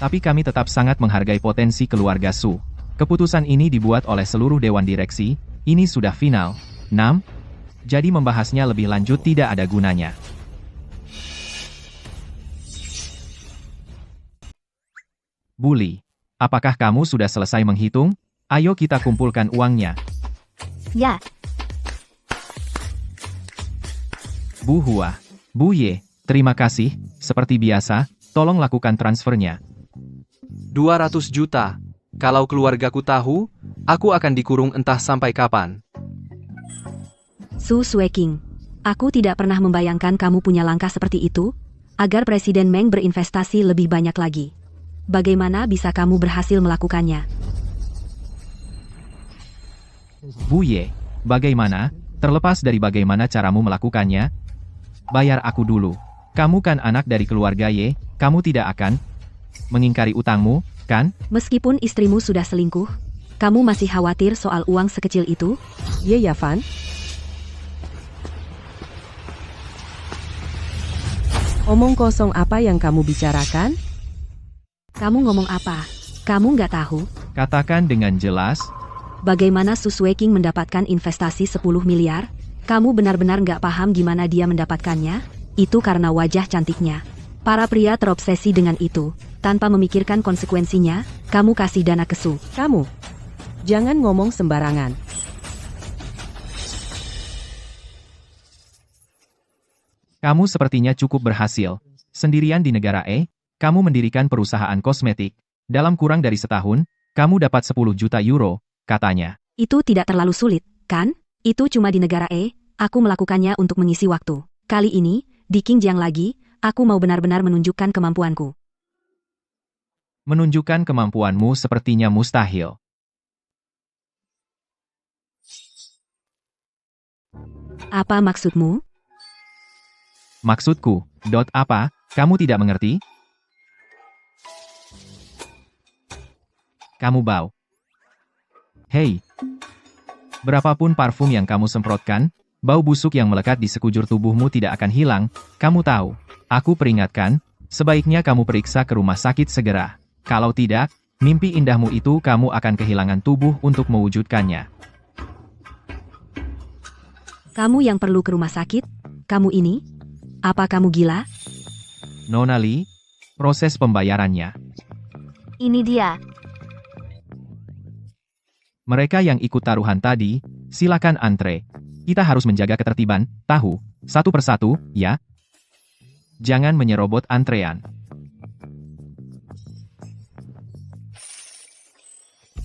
tapi kami tetap sangat menghargai potensi keluarga Su. Keputusan ini dibuat oleh seluruh dewan direksi, ini sudah final. 6. Jadi membahasnya lebih lanjut tidak ada gunanya. Bully, apakah kamu sudah selesai menghitung? Ayo kita kumpulkan uangnya. Ya, Bu Hua, Bu Ye, terima kasih. Seperti biasa, tolong lakukan transfernya. 200 juta. Kalau keluargaku tahu, aku akan dikurung entah sampai kapan. Su Sueking, aku tidak pernah membayangkan kamu punya langkah seperti itu, agar Presiden Meng berinvestasi lebih banyak lagi. Bagaimana bisa kamu berhasil melakukannya? Bu Ye, bagaimana? Terlepas dari bagaimana caramu melakukannya, bayar aku dulu. Kamu kan anak dari keluarga Ye, kamu tidak akan mengingkari utangmu, kan? Meskipun istrimu sudah selingkuh, kamu masih khawatir soal uang sekecil itu? Ye Yavan? Omong kosong apa yang kamu bicarakan? Kamu ngomong apa? Kamu nggak tahu? Katakan dengan jelas. Bagaimana Su Sueking mendapatkan investasi 10 miliar? Kamu benar-benar nggak paham gimana dia mendapatkannya? Itu karena wajah cantiknya. Para pria terobsesi dengan itu. Tanpa memikirkan konsekuensinya, kamu kasih dana ke Su. Kamu. Jangan ngomong sembarangan. Kamu sepertinya cukup berhasil. Sendirian di negara kamu mendirikan perusahaan kosmetik. Dalam kurang dari setahun, Kamu dapat 10 juta euro, katanya. Itu tidak terlalu sulit, kan? Itu cuma di negara aku melakukannya untuk mengisi waktu. Kali ini, di Qingjiang lagi, aku mau benar-benar menunjukkan kemampuanku. Menunjukkan kemampuanmu sepertinya mustahil. Apa maksudmu? Maksudku, apa? Kamu tidak mengerti? Kamu bau. Hei. Berapapun parfum yang kamu semprotkan, bau busuk yang melekat di sekujur tubuhmu tidak akan hilang. Kamu tahu. Aku peringatkan, sebaiknya kamu periksa ke rumah sakit segera. Kalau tidak, mimpi indahmu itu kamu akan kehilangan tubuh untuk mewujudkannya. Kamu yang perlu ke rumah sakit? Kamu ini? Apa kamu gila? Nona Lee, proses pembayarannya. Ini dia. Mereka yang ikut taruhan tadi, silakan antre. Kita harus menjaga ketertiban, tahu, satu persatu, ya? Jangan menyerobot antrean.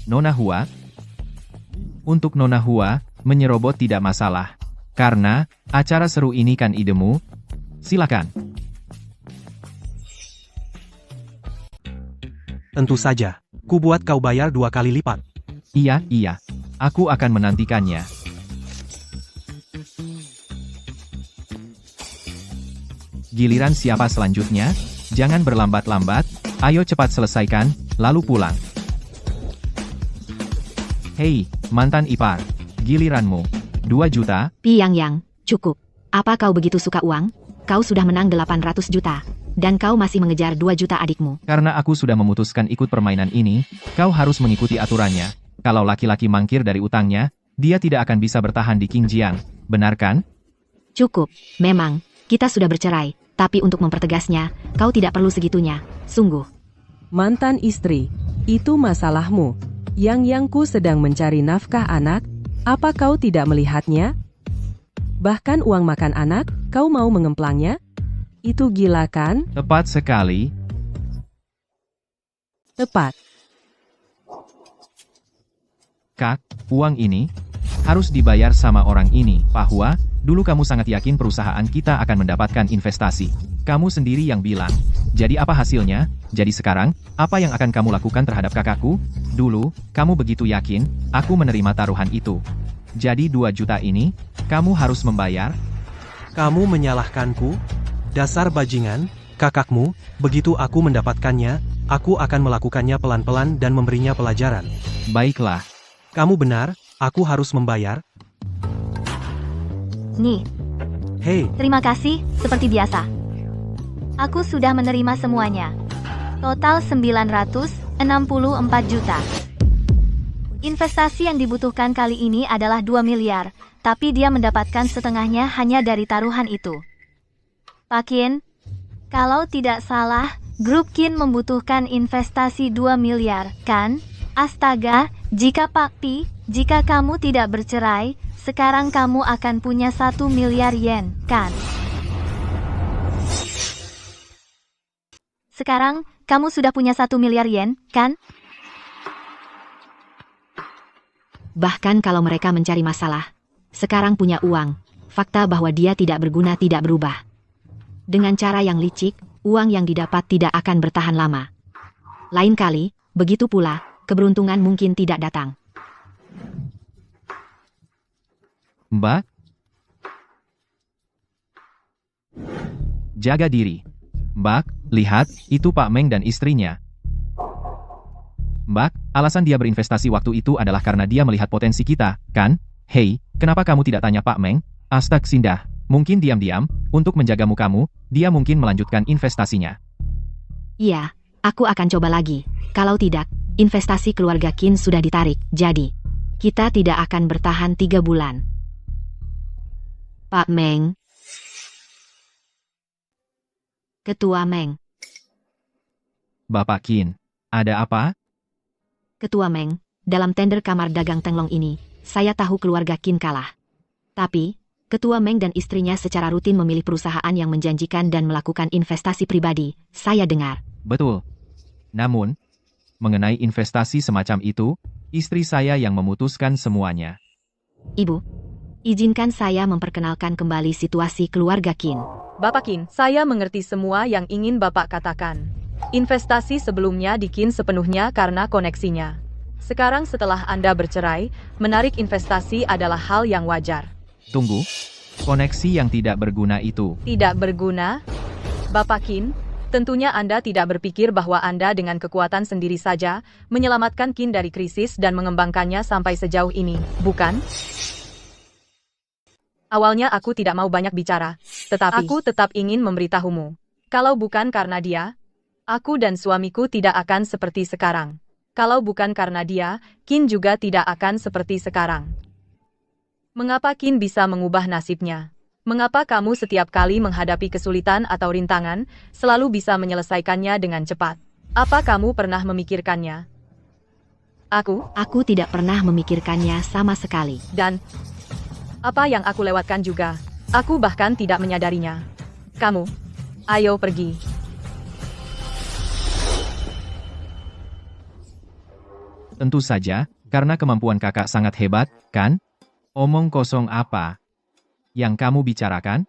Nona Hua? Untuk Nona Hua, menyerobot tidak masalah. Karena, acara seru ini kan idemu. Silakan. Tentu saja. Ku buat kau bayar 2 kali lipat. Iya. Aku akan menantikannya. Giliran siapa selanjutnya? Jangan berlambat-lambat. Ayo cepat selesaikan, lalu pulang. Hei, mantan ipar. Giliranmu. 2 juta? Yang, cukup. Apa kau begitu suka uang? Kau sudah menang 800 juta. Dan kau masih mengejar 2 juta adikmu. Karena aku sudah memutuskan ikut permainan ini, kau harus mengikuti aturannya. Kalau laki-laki mangkir dari utangnya, dia tidak akan bisa bertahan di Qingjiang. Benar kan? Cukup. Memang, kita sudah bercerai. Tapi untuk mempertegasnya, kau tidak perlu segitunya. Sungguh. Mantan istri, itu masalahmu. Yangku sedang mencari nafkah anak, apa kau tidak melihatnya? Bahkan uang makan anak, kau mau mengemplangnya? Itu gila kan? Tepat sekali. Tepat. Kak, uang ini harus dibayar sama orang ini. Pak Hua, dulu kamu sangat yakin perusahaan kita akan mendapatkan investasi. Kamu sendiri yang bilang. Jadi apa hasilnya? Jadi sekarang, apa yang akan kamu lakukan terhadap kakakku? Dulu, kamu begitu yakin, aku menerima taruhan itu. Jadi 2 juta ini, kamu harus membayar. Kamu menyalahkanku? Dasar bajingan, kakakmu, begitu aku mendapatkannya, aku akan melakukannya pelan-pelan dan memberinya pelajaran. Baiklah. Kamu benar, aku harus membayar. Nih, Hei, terima kasih, seperti biasa. Aku sudah menerima semuanya. Total 964 juta. Investasi yang dibutuhkan kali ini adalah 2 miliar, tapi dia mendapatkan setengahnya hanya dari taruhan itu. Pak Qin, kalau tidak salah, Grup Qin membutuhkan investasi 2 miliar, kan? Astaga, jika jika kamu tidak bercerai, sekarang kamu akan punya 1 miliar yen, kan? Sekarang, kamu sudah punya 1 miliar yen, kan? Bahkan kalau mereka mencari masalah, sekarang punya uang, fakta bahwa dia tidak berguna tidak berubah. Dengan cara yang licik, uang yang didapat tidak akan bertahan lama. Lain kali, begitu pula, keberuntungan mungkin tidak datang. Mbak? Jaga diri. Mbak, lihat, itu Pak Meng dan istrinya. Mbak, alasan dia berinvestasi waktu itu adalah karena dia melihat potensi kita, kan? Hei, kenapa kamu tidak tanya Pak Meng? Astag Sindah, mungkin diam-diam, untuk menjagamu kamu, dia mungkin melanjutkan investasinya. Iya, aku akan coba lagi. Kalau tidak, investasi keluarga Qin sudah ditarik, jadi kita tidak akan bertahan 3 bulan. Pak Meng. Ketua Meng. Bapak Qin, ada apa? Ketua Meng, dalam tender kamar dagang Tenglong ini, saya tahu keluarga Qin kalah. Tapi, Ketua Meng dan istrinya secara rutin memilih perusahaan yang menjanjikan dan melakukan investasi pribadi, saya dengar. Betul. Namun, Mengenai investasi semacam itu, istri saya yang memutuskan semuanya. Ibu, izinkan saya memperkenalkan kembali situasi keluarga Qin. Bapak Qin, saya mengerti semua yang ingin Bapak katakan. Investasi sebelumnya di Qin sepenuhnya karena koneksinya. Sekarang setelah Anda bercerai, menarik investasi adalah hal yang wajar. Tunggu, koneksi yang tidak berguna itu. Tidak berguna? Bapak Qin, tentunya Anda tidak berpikir bahwa Anda dengan kekuatan sendiri saja menyelamatkan Qin dari krisis dan mengembangkannya sampai sejauh ini, bukan? Awalnya aku tidak mau banyak bicara, tetapi aku tetap ingin memberitahumu. Kalau bukan karena dia, aku dan suamiku tidak akan seperti sekarang. Kalau bukan karena dia, Qin juga tidak akan seperti sekarang. Mengapa Qin bisa mengubah nasibnya? Mengapa kamu setiap kali menghadapi kesulitan atau rintangan, selalu bisa menyelesaikannya dengan cepat? Apa kamu pernah memikirkannya? Aku tidak pernah memikirkannya sama sekali. Dan apa yang aku lewatkan juga, aku bahkan tidak menyadarinya. Kamu, ayo pergi. Tentu saja, karena kemampuan kakak sangat hebat, kan? Omong kosong apa yang kamu bicarakan?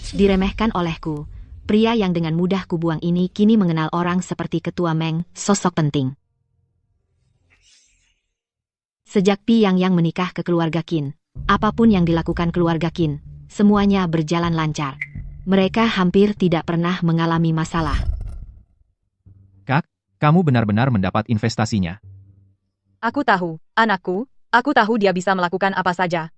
Diremehkan olehku. Pria yang dengan mudah kubuang ini kini mengenal orang seperti Ketua Meng, sosok penting. Sejak Pi Yang menikah ke keluarga Qin, apapun yang dilakukan keluarga Qin, semuanya berjalan lancar. Mereka hampir tidak pernah mengalami masalah. Kak, kamu benar-benar mendapat investasinya. Aku tahu, anakku, aku tahu dia bisa melakukan apa saja.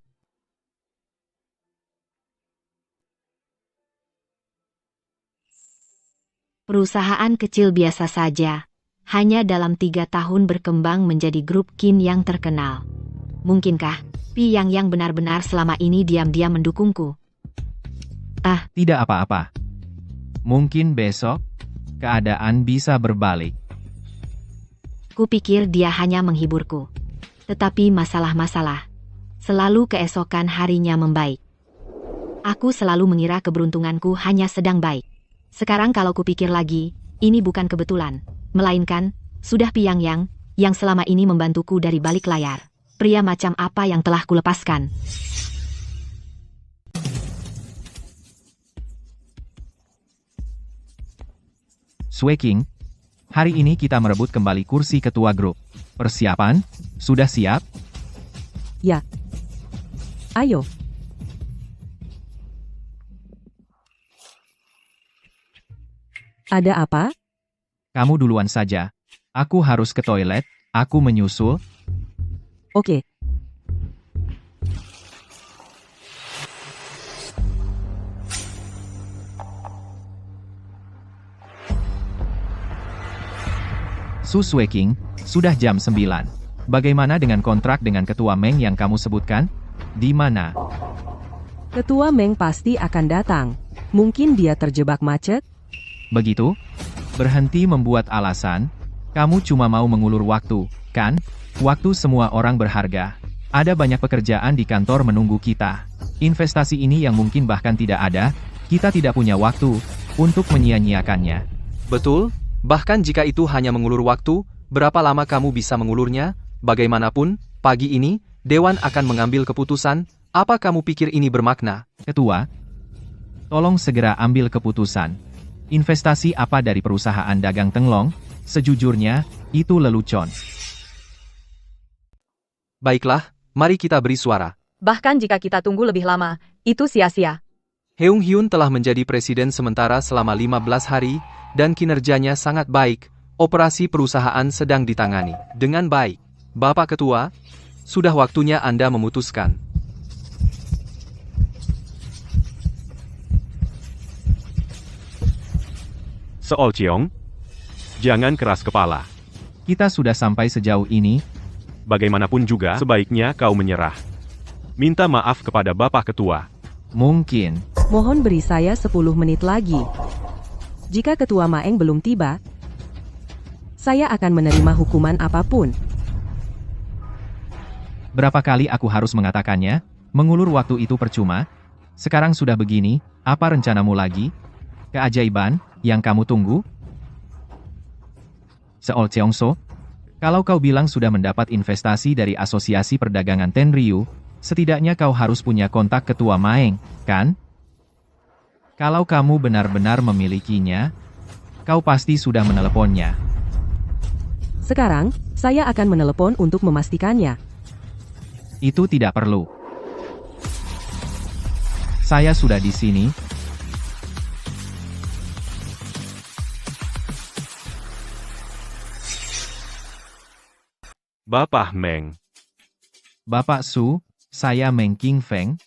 Perusahaan kecil biasa saja, hanya dalam 3 tahun berkembang menjadi grup Qin yang terkenal. Mungkinkah Pi Yang benar-benar selama ini diam-diam mendukungku? Tidak apa-apa. Mungkin besok, keadaan bisa berbalik. Kupikir dia hanya menghiburku. Tetapi masalah-masalah selalu keesokan harinya membaik. Aku selalu mengira keberuntunganku hanya sedang baik. Sekarang kalau kupikir lagi, ini bukan kebetulan, melainkan sudah Pi Yang selama ini membantuku dari balik layar. Pria macam apa yang telah kulepaskan? Sui King, hari ini kita merebut kembali kursi ketua grup. Persiapan, sudah siap? Ya. Ayo. Ada apa? Kamu duluan saja. Aku harus ke toilet, aku menyusul. Oke. Sui King, sudah jam 9. Bagaimana dengan kontrak dengan Ketua Meng yang kamu sebutkan? Di mana? Ketua Meng pasti akan datang. Mungkin dia terjebak macet? Begitu? Berhenti membuat alasan. Kamu cuma mau mengulur waktu, kan? Waktu semua orang berharga. Ada banyak pekerjaan di kantor menunggu kita. Investasi ini yang mungkin bahkan tidak ada, kita tidak punya waktu untuk menyia-nyiakannya. Betul, bahkan jika itu hanya mengulur waktu, berapa lama kamu bisa mengulurnya? Bagaimanapun, pagi ini, Dewan akan mengambil keputusan. Apa kamu pikir ini bermakna? Ketua, tolong segera ambil keputusan. Investasi apa dari perusahaan dagang Tenglong? Sejujurnya, itu lelucon. Baiklah, mari kita beri suara. Bahkan jika kita tunggu lebih lama, itu sia-sia. Heung Hyun telah menjadi presiden sementara selama 15 hari, dan kinerjanya sangat baik. Operasi perusahaan sedang ditangani dengan baik. Bapak Ketua, sudah waktunya Anda memutuskan. Seol Cheong, jangan keras kepala. Kita sudah sampai sejauh ini. Bagaimanapun juga, sebaiknya kau menyerah. Minta maaf kepada Bapak Ketua. Mungkin. Mohon beri saya 10 menit lagi. Jika Ketua Maeng belum tiba, saya akan menerima hukuman apapun. Berapa kali aku harus mengatakannya? Mengulur waktu itu percuma. Sekarang sudah begini, apa rencanamu lagi? Keajaiban yang kamu tunggu? Seol Cheongso, kalau kau bilang sudah mendapat investasi dari Asosiasi Perdagangan Tenryu, setidaknya kau harus punya kontak Ketua Maeng, kan? Kalau kamu benar-benar memilikinya, kau pasti sudah meneleponnya. Sekarang, saya akan menelepon untuk memastikannya. Itu tidak perlu. Saya sudah di sini. Bapak Meng. Bapak Su, saya Meng King Feng.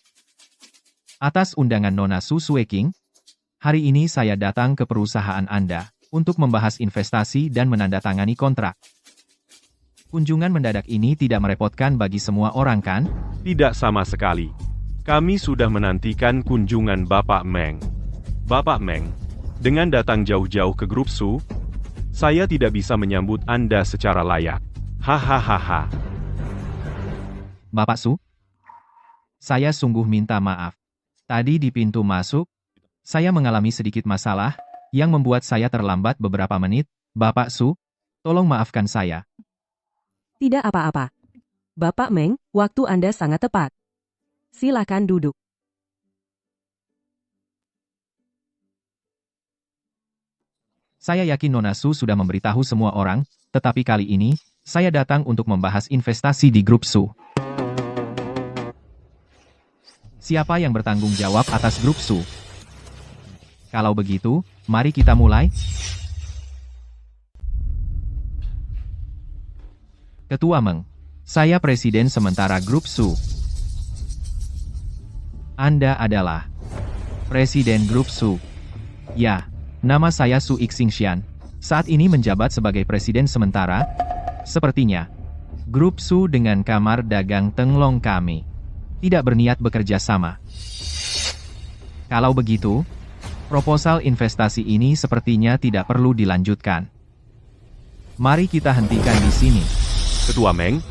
Atas undangan Nona Su Sueking, hari ini saya datang ke perusahaan Anda untuk membahas investasi dan menandatangani kontrak. Kunjungan mendadak ini tidak merepotkan bagi semua orang, kan? Tidak sama sekali. Kami sudah menantikan kunjungan Bapak Meng. Bapak Meng, dengan datang jauh-jauh ke grup Su, saya tidak bisa menyambut Anda secara layak. Hahaha. Bapak Su, saya sungguh minta maaf. Tadi di pintu masuk, saya mengalami sedikit masalah yang membuat saya terlambat beberapa menit. Bapak Su, tolong maafkan saya. Tidak apa-apa. Bapak Meng, waktu Anda sangat tepat. Silakan duduk. Saya yakin Nona Su sudah memberitahu semua orang, tetapi kali ini, saya datang untuk membahas investasi di grup Su. Siapa yang bertanggung jawab atas grup Su? Kalau begitu, mari kita mulai. Ketua Meng, saya Presiden sementara grup Su. Anda adalah Presiden grup Su. Ya, nama saya Su Ixingshan. Saat ini menjabat sebagai Presiden sementara. Sepertinya, grup Su dengan Kamar Dagang Tenglong kami tidak berniat bekerja sama. Kalau begitu, proposal investasi ini sepertinya tidak perlu dilanjutkan. Mari kita hentikan di sini. Ketua Meng,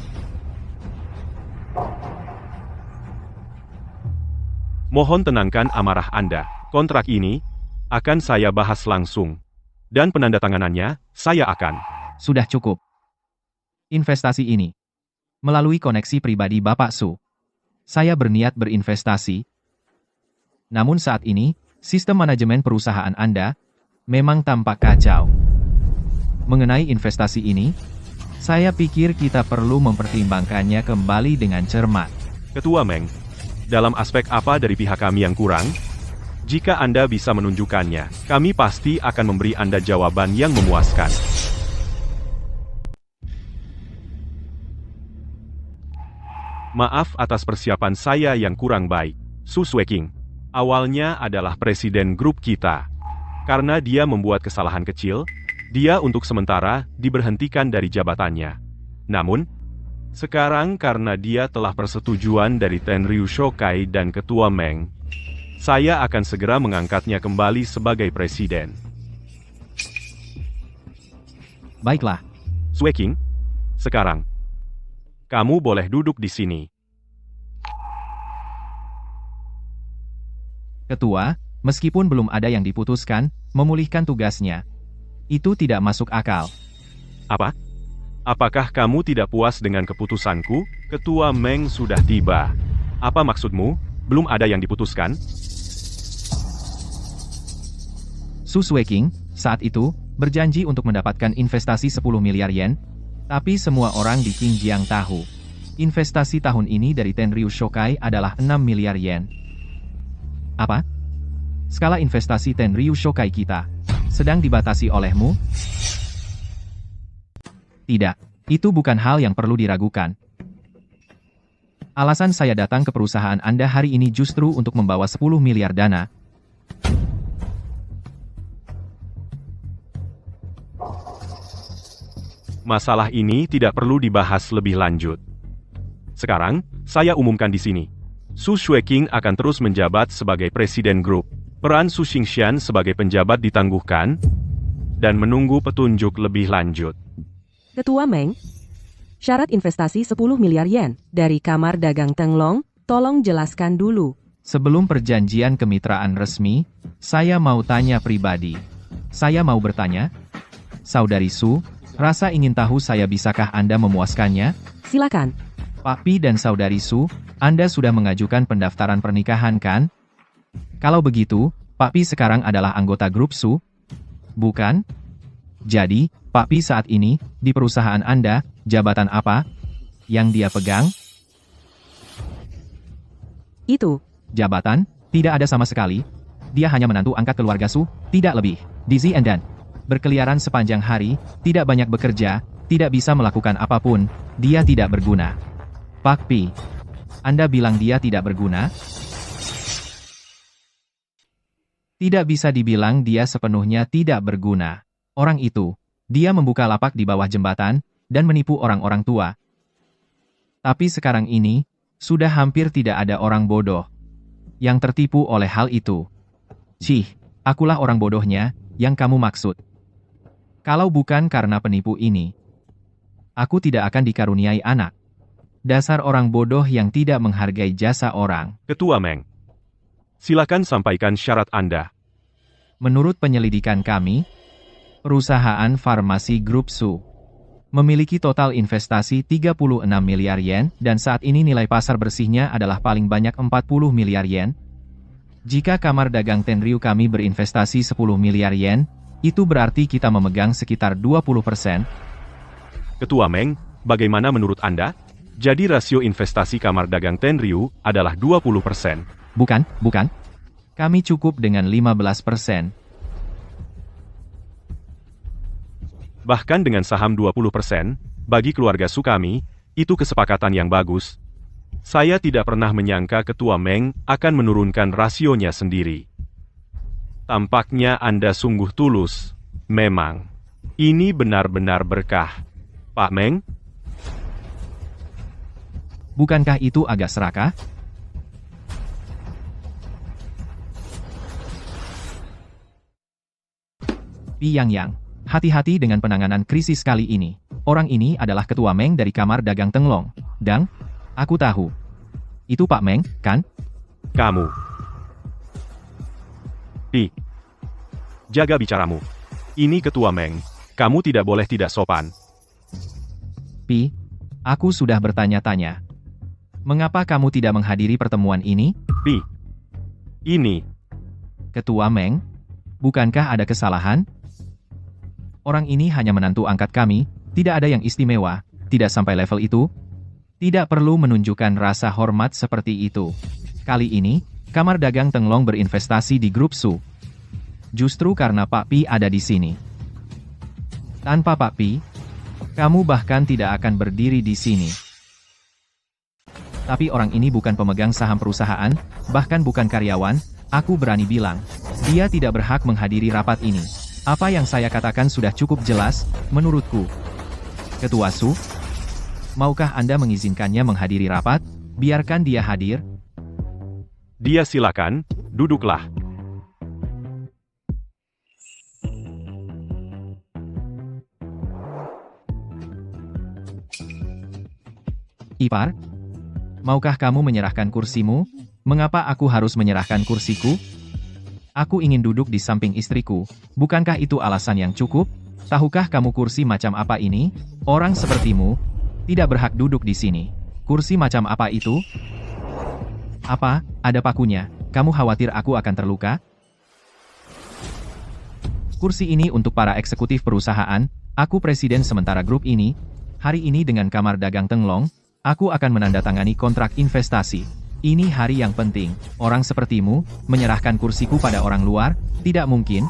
mohon tenangkan amarah Anda. Kontrak ini akan saya bahas langsung. Dan penandatanganannya, saya akan. Sudah cukup. Investasi ini melalui koneksi pribadi Bapak Su. Saya berniat berinvestasi. Namun saat ini, sistem manajemen perusahaan Anda memang tampak kacau. Mengenai investasi ini, saya pikir kita perlu mempertimbangkannya kembali dengan cermat. Ketua Meng, dalam aspek apa dari pihak kami yang kurang? Jika Anda bisa menunjukkannya, kami pasti akan memberi Anda jawaban yang memuaskan. Maaf atas persiapan saya yang kurang baik. Su Sueking, awalnya adalah presiden grup kita. Karena dia membuat kesalahan kecil, dia untuk sementara diberhentikan dari jabatannya. Namun, sekarang karena dia telah persetujuan dari Tenryu Shokai dan Ketua Meng, saya akan segera mengangkatnya kembali sebagai presiden. Baiklah. Sueking, sekarang kamu boleh duduk di sini. Ketua, meskipun belum ada yang diputuskan, memulihkan tugasnya. Itu tidak masuk akal. Apa? Apakah kamu tidak puas dengan keputusanku? Ketua Meng sudah tiba. Apa maksudmu? Belum ada yang diputuskan? Su Sueking, saat itu, berjanji untuk mendapatkan investasi 10 miliar yen, tapi semua orang di Qingjiang tahu. Investasi tahun ini dari Tenryu Shokai adalah 6 miliar yen. Apa? Skala investasi Tenryu Shokai kita sedang dibatasi olehmu? Tidak, itu bukan hal yang perlu diragukan. Alasan saya datang ke perusahaan Anda hari ini justru untuk membawa 10 miliar dana. Masalah ini tidak perlu dibahas lebih lanjut. Sekarang, saya umumkan di sini. Su Shueqing akan terus menjabat sebagai presiden grup. Peran Su Xingxian sebagai penjabat ditangguhkan, dan menunggu petunjuk lebih lanjut. Ketua Meng, syarat investasi 10 miliar yen dari Kamar Dagang Tenglong, tolong jelaskan dulu. Sebelum perjanjian kemitraan resmi, saya mau tanya pribadi. Saya mau bertanya, Saudari Su, rasa ingin tahu saya bisakah Anda memuaskannya? Silakan. Pak Pi dan Saudari Su, Anda sudah mengajukan pendaftaran pernikahan kan? Kalau begitu, Pak Pi sekarang adalah anggota grup Su? Bukan? Jadi, Pak Pi saat ini, di perusahaan Anda, jabatan apa yang dia pegang? Itu. Jabatan? Tidak ada sama sekali. Dia hanya menantu angkat keluarga Su, tidak lebih. Dizzy and Dan. Berkeliaran sepanjang hari, tidak banyak bekerja, tidak bisa melakukan apapun, dia tidak berguna. Pak Pi, Anda bilang dia tidak berguna? Tidak bisa dibilang dia sepenuhnya tidak berguna. Orang itu, dia membuka lapak di bawah jembatan, dan menipu orang-orang tua. Tapi sekarang ini, sudah hampir tidak ada orang bodoh yang tertipu oleh hal itu. Cih, akulah orang bodohnya yang kamu maksud. Kalau bukan karena penipu ini, aku tidak akan dikaruniai anak. Dasar orang bodoh yang tidak menghargai jasa orang. Ketua Meng, silakan sampaikan syarat Anda. Menurut penyelidikan kami, perusahaan farmasi Grup Su memiliki total investasi 36 miliar yen, dan saat ini nilai pasar bersihnya adalah paling banyak 40 miliar yen. Jika Kamar Dagang Tenryu kami berinvestasi 10 miliar yen, itu berarti kita memegang sekitar 20%. Ketua Meng, bagaimana menurut Anda? Jadi rasio investasi Kamar Dagang Tenryu adalah 20%. Bukan. Kami cukup dengan 15%. Bahkan dengan saham 20%, bagi keluarga Su kami, itu kesepakatan yang bagus. Saya tidak pernah menyangka Ketua Meng akan menurunkan rasionya sendiri. Tampaknya Anda sungguh tulus. Memang. Ini benar-benar berkah. Pak Meng? Bukankah itu agak serakah? Pi Yang. Hati-hati dengan penanganan krisis kali ini. Orang ini adalah Ketua Meng dari Kamar Dagang Tenglong. Dan, aku tahu. Itu Pak Meng, kan? Kamu. Pi. Jaga bicaramu. Ini Ketua Meng. Kamu tidak boleh tidak sopan. Pi, aku sudah bertanya-tanya. Mengapa kamu tidak menghadiri pertemuan ini? Pi. Ini. Ketua Meng, bukankah ada kesalahan? Orang ini hanya menantu angkat kami, tidak ada yang istimewa, tidak sampai level itu. Tidak perlu menunjukkan rasa hormat seperti itu. Kali ini, Kamar Dagang Tenglong berinvestasi di Grup Su. Justru karena Pak Pi ada di sini. Tanpa Pak Pi, kamu bahkan tidak akan berdiri di sini. Tapi orang ini bukan pemegang saham perusahaan, bahkan bukan karyawan, aku berani bilang, dia tidak berhak menghadiri rapat ini. Apa yang saya katakan sudah cukup jelas, menurutku. Ketua Su, maukah Anda mengizinkannya menghadiri rapat? Biarkan dia hadir. Dia silakan, duduklah. Ipar, maukah kamu menyerahkan kursimu? Mengapa aku harus menyerahkan kursiku? Aku ingin duduk di samping istriku. Bukankah itu alasan yang cukup? Tahukah kamu kursi macam apa ini? Orang sepertimu tidak berhak duduk di sini. Kursi macam apa itu? Apa? Ada pakunya. Kamu khawatir aku akan terluka? Kursi ini untuk para eksekutif perusahaan. Aku presiden sementara grup ini. Hari ini dengan Kamar Dagang Tenglong, aku akan menandatangani kontrak investasi. Ini hari yang penting. Orang sepertimu, menyerahkan kursiku pada orang luar, tidak mungkin.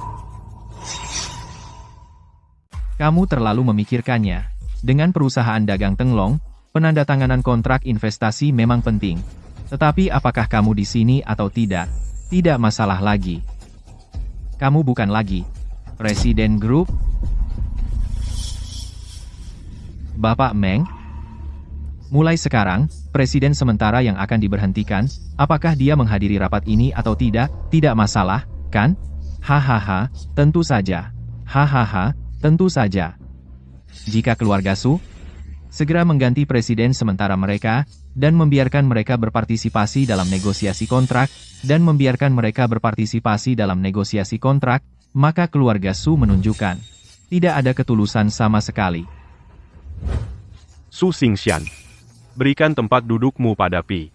Kamu terlalu memikirkannya. Dengan perusahaan dagang Tenglong, penandatanganan kontrak investasi memang penting. Tetapi apakah kamu di sini atau tidak? Tidak masalah lagi. Kamu bukan lagi presiden grup. Bapak Meng, Mulai sekarang, presiden sementara yang akan diberhentikan, apakah dia menghadiri rapat ini atau tidak masalah, kan? Hahaha, tentu saja. Hahaha, tentu saja. Jika keluarga Su segera mengganti presiden sementara mereka, dan membiarkan mereka berpartisipasi dalam negosiasi kontrak, maka keluarga Su menunjukkan tidak ada ketulusan sama sekali. Su Xingxian, berikan tempat dudukmu pada Pi.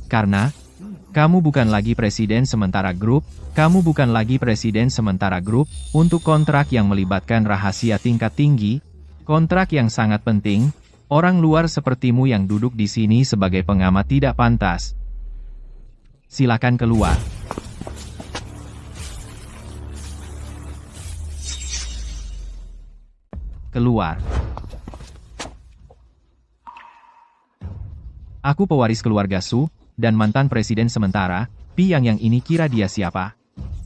Karena kamu bukan lagi presiden sementara grup untuk kontrak yang melibatkan rahasia tingkat tinggi, kontrak yang sangat penting, orang luar sepertimu yang duduk di sini sebagai pengamat tidak pantas. Silakan keluar. Keluar. Aku pewaris keluarga Su, dan mantan presiden sementara, Pi yang ini kira dia siapa?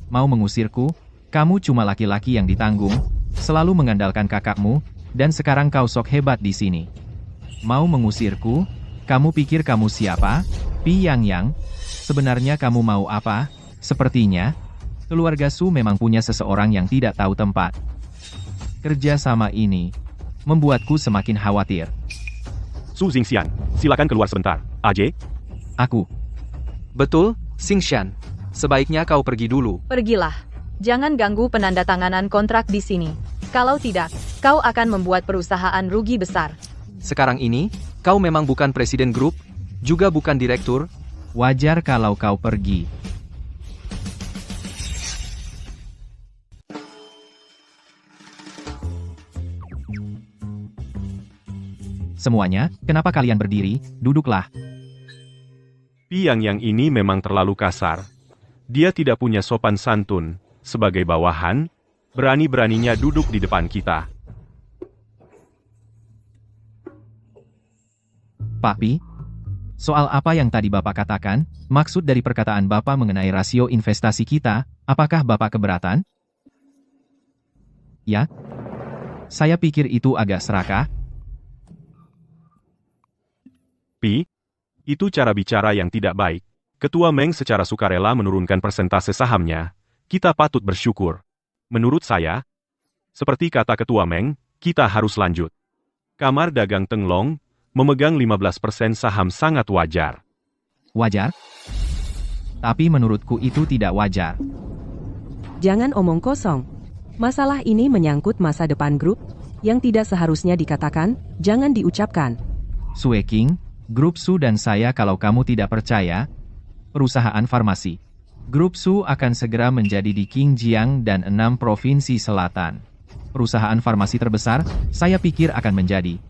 Mau mengusirku? Kamu cuma laki-laki yang ditanggung, selalu mengandalkan kakakmu, dan sekarang kau sok hebat di sini. Mau mengusirku? Kamu pikir kamu siapa? Pi Yang, sebenarnya kamu mau apa? Sepertinya, keluarga Su memang punya seseorang yang tidak tahu tempat. Kerja sama ini membuatku semakin khawatir. Su Xingxian, silakan keluar sebentar. AJ? Aku. Betul, Xingxian. Sebaiknya kau pergi dulu. Pergilah. Jangan ganggu penandatanganan kontrak di sini. Kalau tidak, kau akan membuat perusahaan rugi besar. Sekarang ini, kau memang bukan presiden grup, juga bukan direktur. Wajar kalau kau pergi. Semuanya, kenapa kalian berdiri? Duduklah. Pi yang ini memang terlalu kasar. Dia tidak punya sopan santun. Sebagai bawahan, berani-beraninya duduk di depan kita. Pak Pi, soal apa yang tadi Bapak katakan, maksud dari perkataan Bapak mengenai rasio investasi kita, apakah Bapak keberatan? Ya? Saya pikir itu agak serakah. Pi, itu cara bicara yang tidak baik. Ketua Meng secara sukarela menurunkan persentase sahamnya. Kita patut bersyukur. Menurut saya, seperti kata Ketua Meng, kita harus lanjut. Kamar Dagang Tenglong memegang 15% saham sangat wajar. Wajar? Tapi menurutku itu tidak wajar. Jangan omong kosong. Masalah ini menyangkut masa depan grup, yang tidak seharusnya dikatakan, jangan diucapkan. Sue King, Grup Su dan saya kalau kamu tidak percaya, perusahaan farmasi. Grup Su akan segera menjadi di Qingjiang dan 6 provinsi selatan. Perusahaan farmasi terbesar, saya pikir akan menjadi.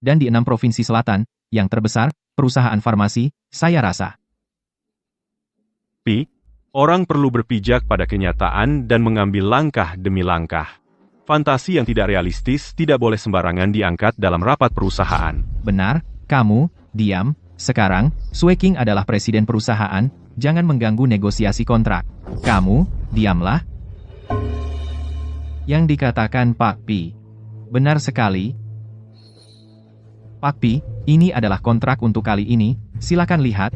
Dan di 6 provinsi selatan, yang terbesar, perusahaan farmasi, saya rasa. Pi, orang perlu berpijak pada kenyataan dan mengambil langkah demi langkah. Fantasi yang tidak realistis tidak boleh sembarangan diangkat dalam rapat perusahaan. Benar, kamu, diam. Sekarang, Sue King adalah presiden perusahaan, jangan mengganggu negosiasi kontrak. Kamu, diamlah. Yang dikatakan Pak Pi. Benar sekali. Pak Pi, ini adalah kontrak untuk kali ini, silakan lihat.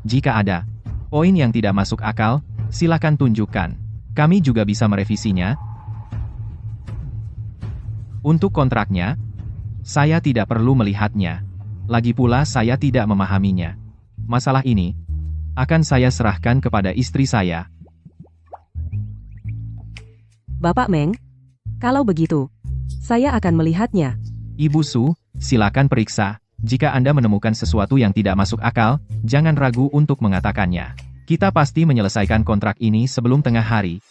Jika ada poin yang tidak masuk akal, silakan tunjukkan. Kami juga bisa merevisinya. Untuk kontraknya, saya tidak perlu melihatnya. Lagi pula saya tidak memahaminya. Masalah ini akan saya serahkan kepada istri saya. Bapak Meng, kalau begitu, saya akan melihatnya. Ibu Su, silakan periksa. Jika Anda menemukan sesuatu yang tidak masuk akal, jangan ragu untuk mengatakannya. Kita pasti menyelesaikan kontrak ini sebelum tengah hari.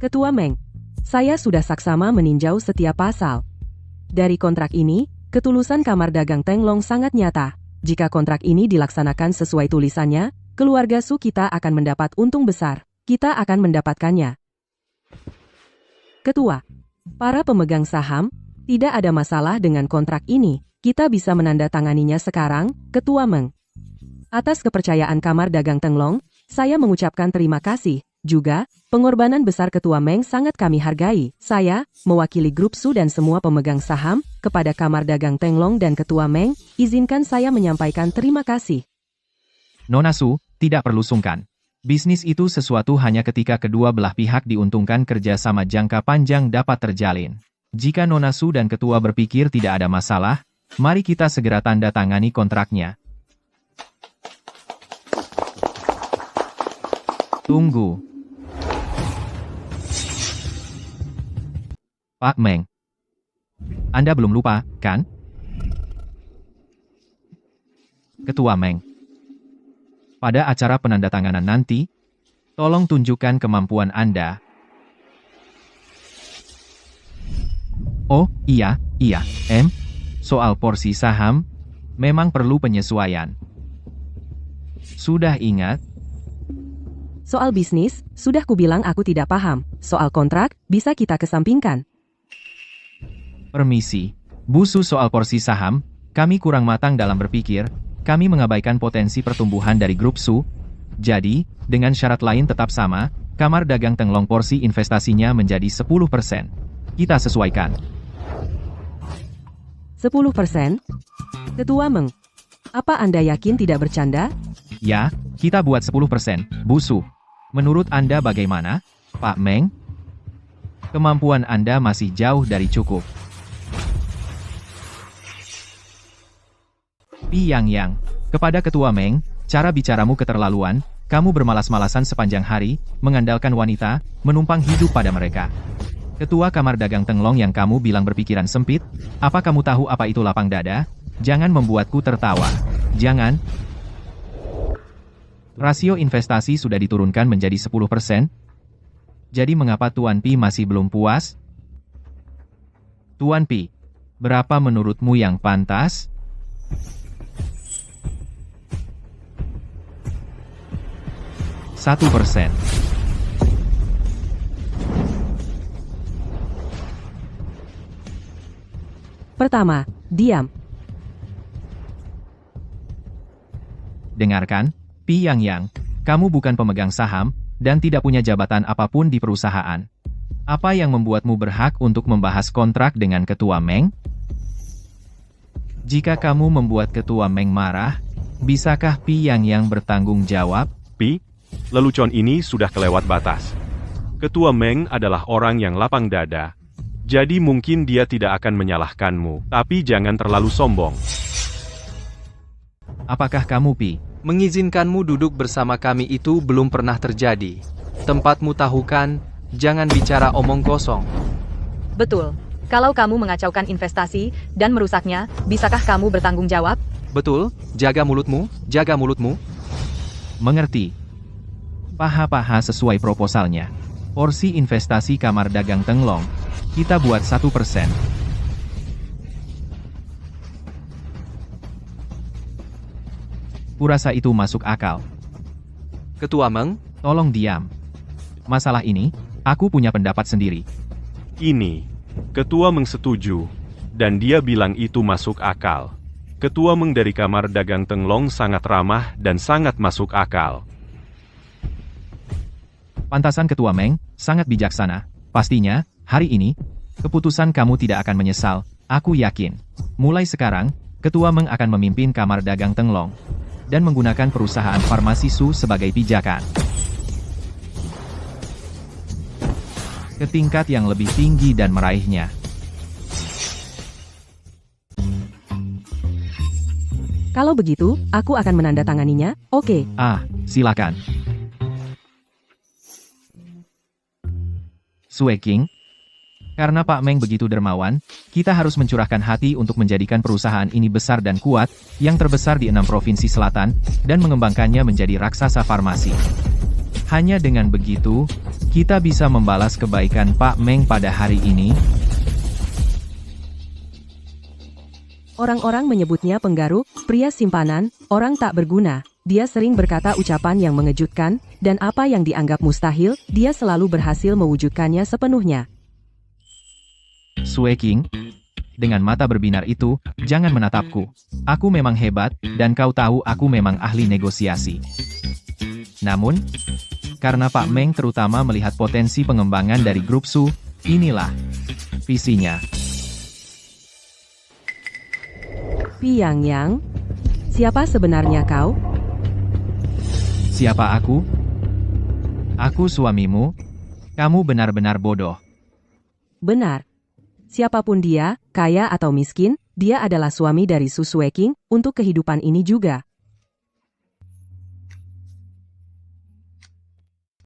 Ketua Meng, saya sudah saksama meninjau setiap pasal. Dari kontrak ini, ketulusan Kamar Dagang Tenglong sangat nyata. Jika kontrak ini dilaksanakan sesuai tulisannya, keluarga Su kita akan mendapat untung besar. Kita akan mendapatkannya. Ketua, para pemegang saham, tidak ada masalah dengan kontrak ini. Kita bisa menandatanganinya sekarang, Ketua Meng. Atas kepercayaan Kamar Dagang Tenglong, saya mengucapkan terima kasih. Juga, pengorbanan besar Ketua Meng sangat kami hargai. Saya, mewakili Grup Su dan semua pemegang saham, kepada Kamar Dagang Tenglong dan Ketua Meng, izinkan saya menyampaikan terima kasih. Nona Su, tidak perlu sungkan. Bisnis itu sesuatu hanya ketika kedua belah pihak diuntungkan kerjasama jangka panjang dapat terjalin. Jika Nona Su dan Ketua berpikir tidak ada masalah, mari kita segera tanda tangani kontraknya. Tunggu. Pak Meng. Anda belum lupa, kan? Ketua Meng. Pada acara penandatanganan nanti, tolong tunjukkan kemampuan Anda. Oh, iya, soal porsi saham, memang perlu penyesuaian. Sudah ingat? Soal bisnis, sudah kubilang aku tidak paham. Soal kontrak, bisa kita kesampingkan. Permisi, Bu Su, soal porsi saham, kami kurang matang dalam berpikir, kami mengabaikan potensi pertumbuhan dari Grup Su. Jadi, dengan syarat lain tetap sama, Kamar Dagang Tenglong porsi investasinya menjadi 10%. Kita sesuaikan. 10%? Ketua Meng, apa Anda yakin tidak bercanda? Ya, kita buat 10%, Bu Su. Menurut Anda bagaimana, Pak Meng? Kemampuan Anda masih jauh dari cukup. Pi Yang, kepada Ketua Meng, cara bicaramu keterlaluan, kamu bermalas-malasan sepanjang hari, mengandalkan wanita, menumpang hidup pada mereka. Ketua Kamar Dagang Tenglong yang kamu bilang berpikiran sempit, apa kamu tahu apa itu lapang dada? Jangan membuatku tertawa. Jangan. Rasio investasi sudah diturunkan menjadi 10%. Jadi mengapa Tuan Pi masih belum puas? Tuan Pi, berapa menurutmu yang pantas? %1. Pertama, diam. Dengarkan, Pi Yang, kamu bukan pemegang saham, dan tidak punya jabatan apapun di perusahaan. Apa yang membuatmu berhak untuk membahas kontrak dengan Ketua Meng? Jika kamu membuat Ketua Meng marah, bisakah Pi Yang bertanggung jawab? Pi, lelucon ini sudah kelewat batas. Ketua Meng adalah orang yang lapang dada. Jadi mungkin dia tidak akan menyalahkanmu, tapi jangan terlalu sombong. Apakah kamu, Pi? Mengizinkanmu duduk bersama kami itu belum pernah terjadi. Tempatmu tahu kan, jangan bicara omong kosong. Betul. Kalau kamu mengacaukan investasi dan merusaknya, bisakah kamu bertanggung jawab? Betul, jaga mulutmu, jaga mulutmu. Mengerti. Paha-paha sesuai proposalnya. Porsi investasi Kamar Dagang Tenglong, kita buat 1%. Kurasa itu masuk akal. Ketua Meng, Tolong diam. Masalah ini, aku punya pendapat sendiri. Ini, Ketua Meng setuju, dan dia bilang itu masuk akal. Ketua Meng dari Kamar Dagang Tenglong sangat ramah dan sangat masuk akal. Pantasan Ketua Meng, sangat bijaksana. Pastinya, hari ini, keputusan kamu tidak akan menyesal, aku yakin. Mulai sekarang, Ketua Meng akan memimpin Kamar Dagang Tenglong, dan menggunakan perusahaan farmasi Su sebagai pijakan. Ke tingkat yang lebih tinggi dan meraihnya. Kalau begitu, aku akan menandatanganinya, oke. Silakan. Sue King, karena Pak Meng begitu dermawan, kita harus mencurahkan hati untuk menjadikan perusahaan ini besar dan kuat, yang terbesar di 6 provinsi selatan, dan mengembangkannya menjadi raksasa farmasi. Hanya dengan begitu, kita bisa membalas kebaikan Pak Meng pada hari ini. Orang-orang menyebutnya penggaruk, pria simpanan, orang tak berguna. Dia sering berkata ucapan yang mengejutkan, dan apa yang dianggap mustahil, dia selalu berhasil mewujudkannya sepenuhnya. Sue King, dengan mata berbinar itu, jangan menatapku. Aku memang hebat, dan kau tahu aku memang ahli negosiasi. Namun, karena Pak Meng terutama melihat potensi pengembangan dari grup Su, inilah visinya. Piang Yang, siapa sebenarnya kau? Siapa aku? Aku suamimu. Kamu benar-benar bodoh. Benar. Siapapun dia, kaya atau miskin, dia adalah suami dari Su Sue King, untuk kehidupan ini juga.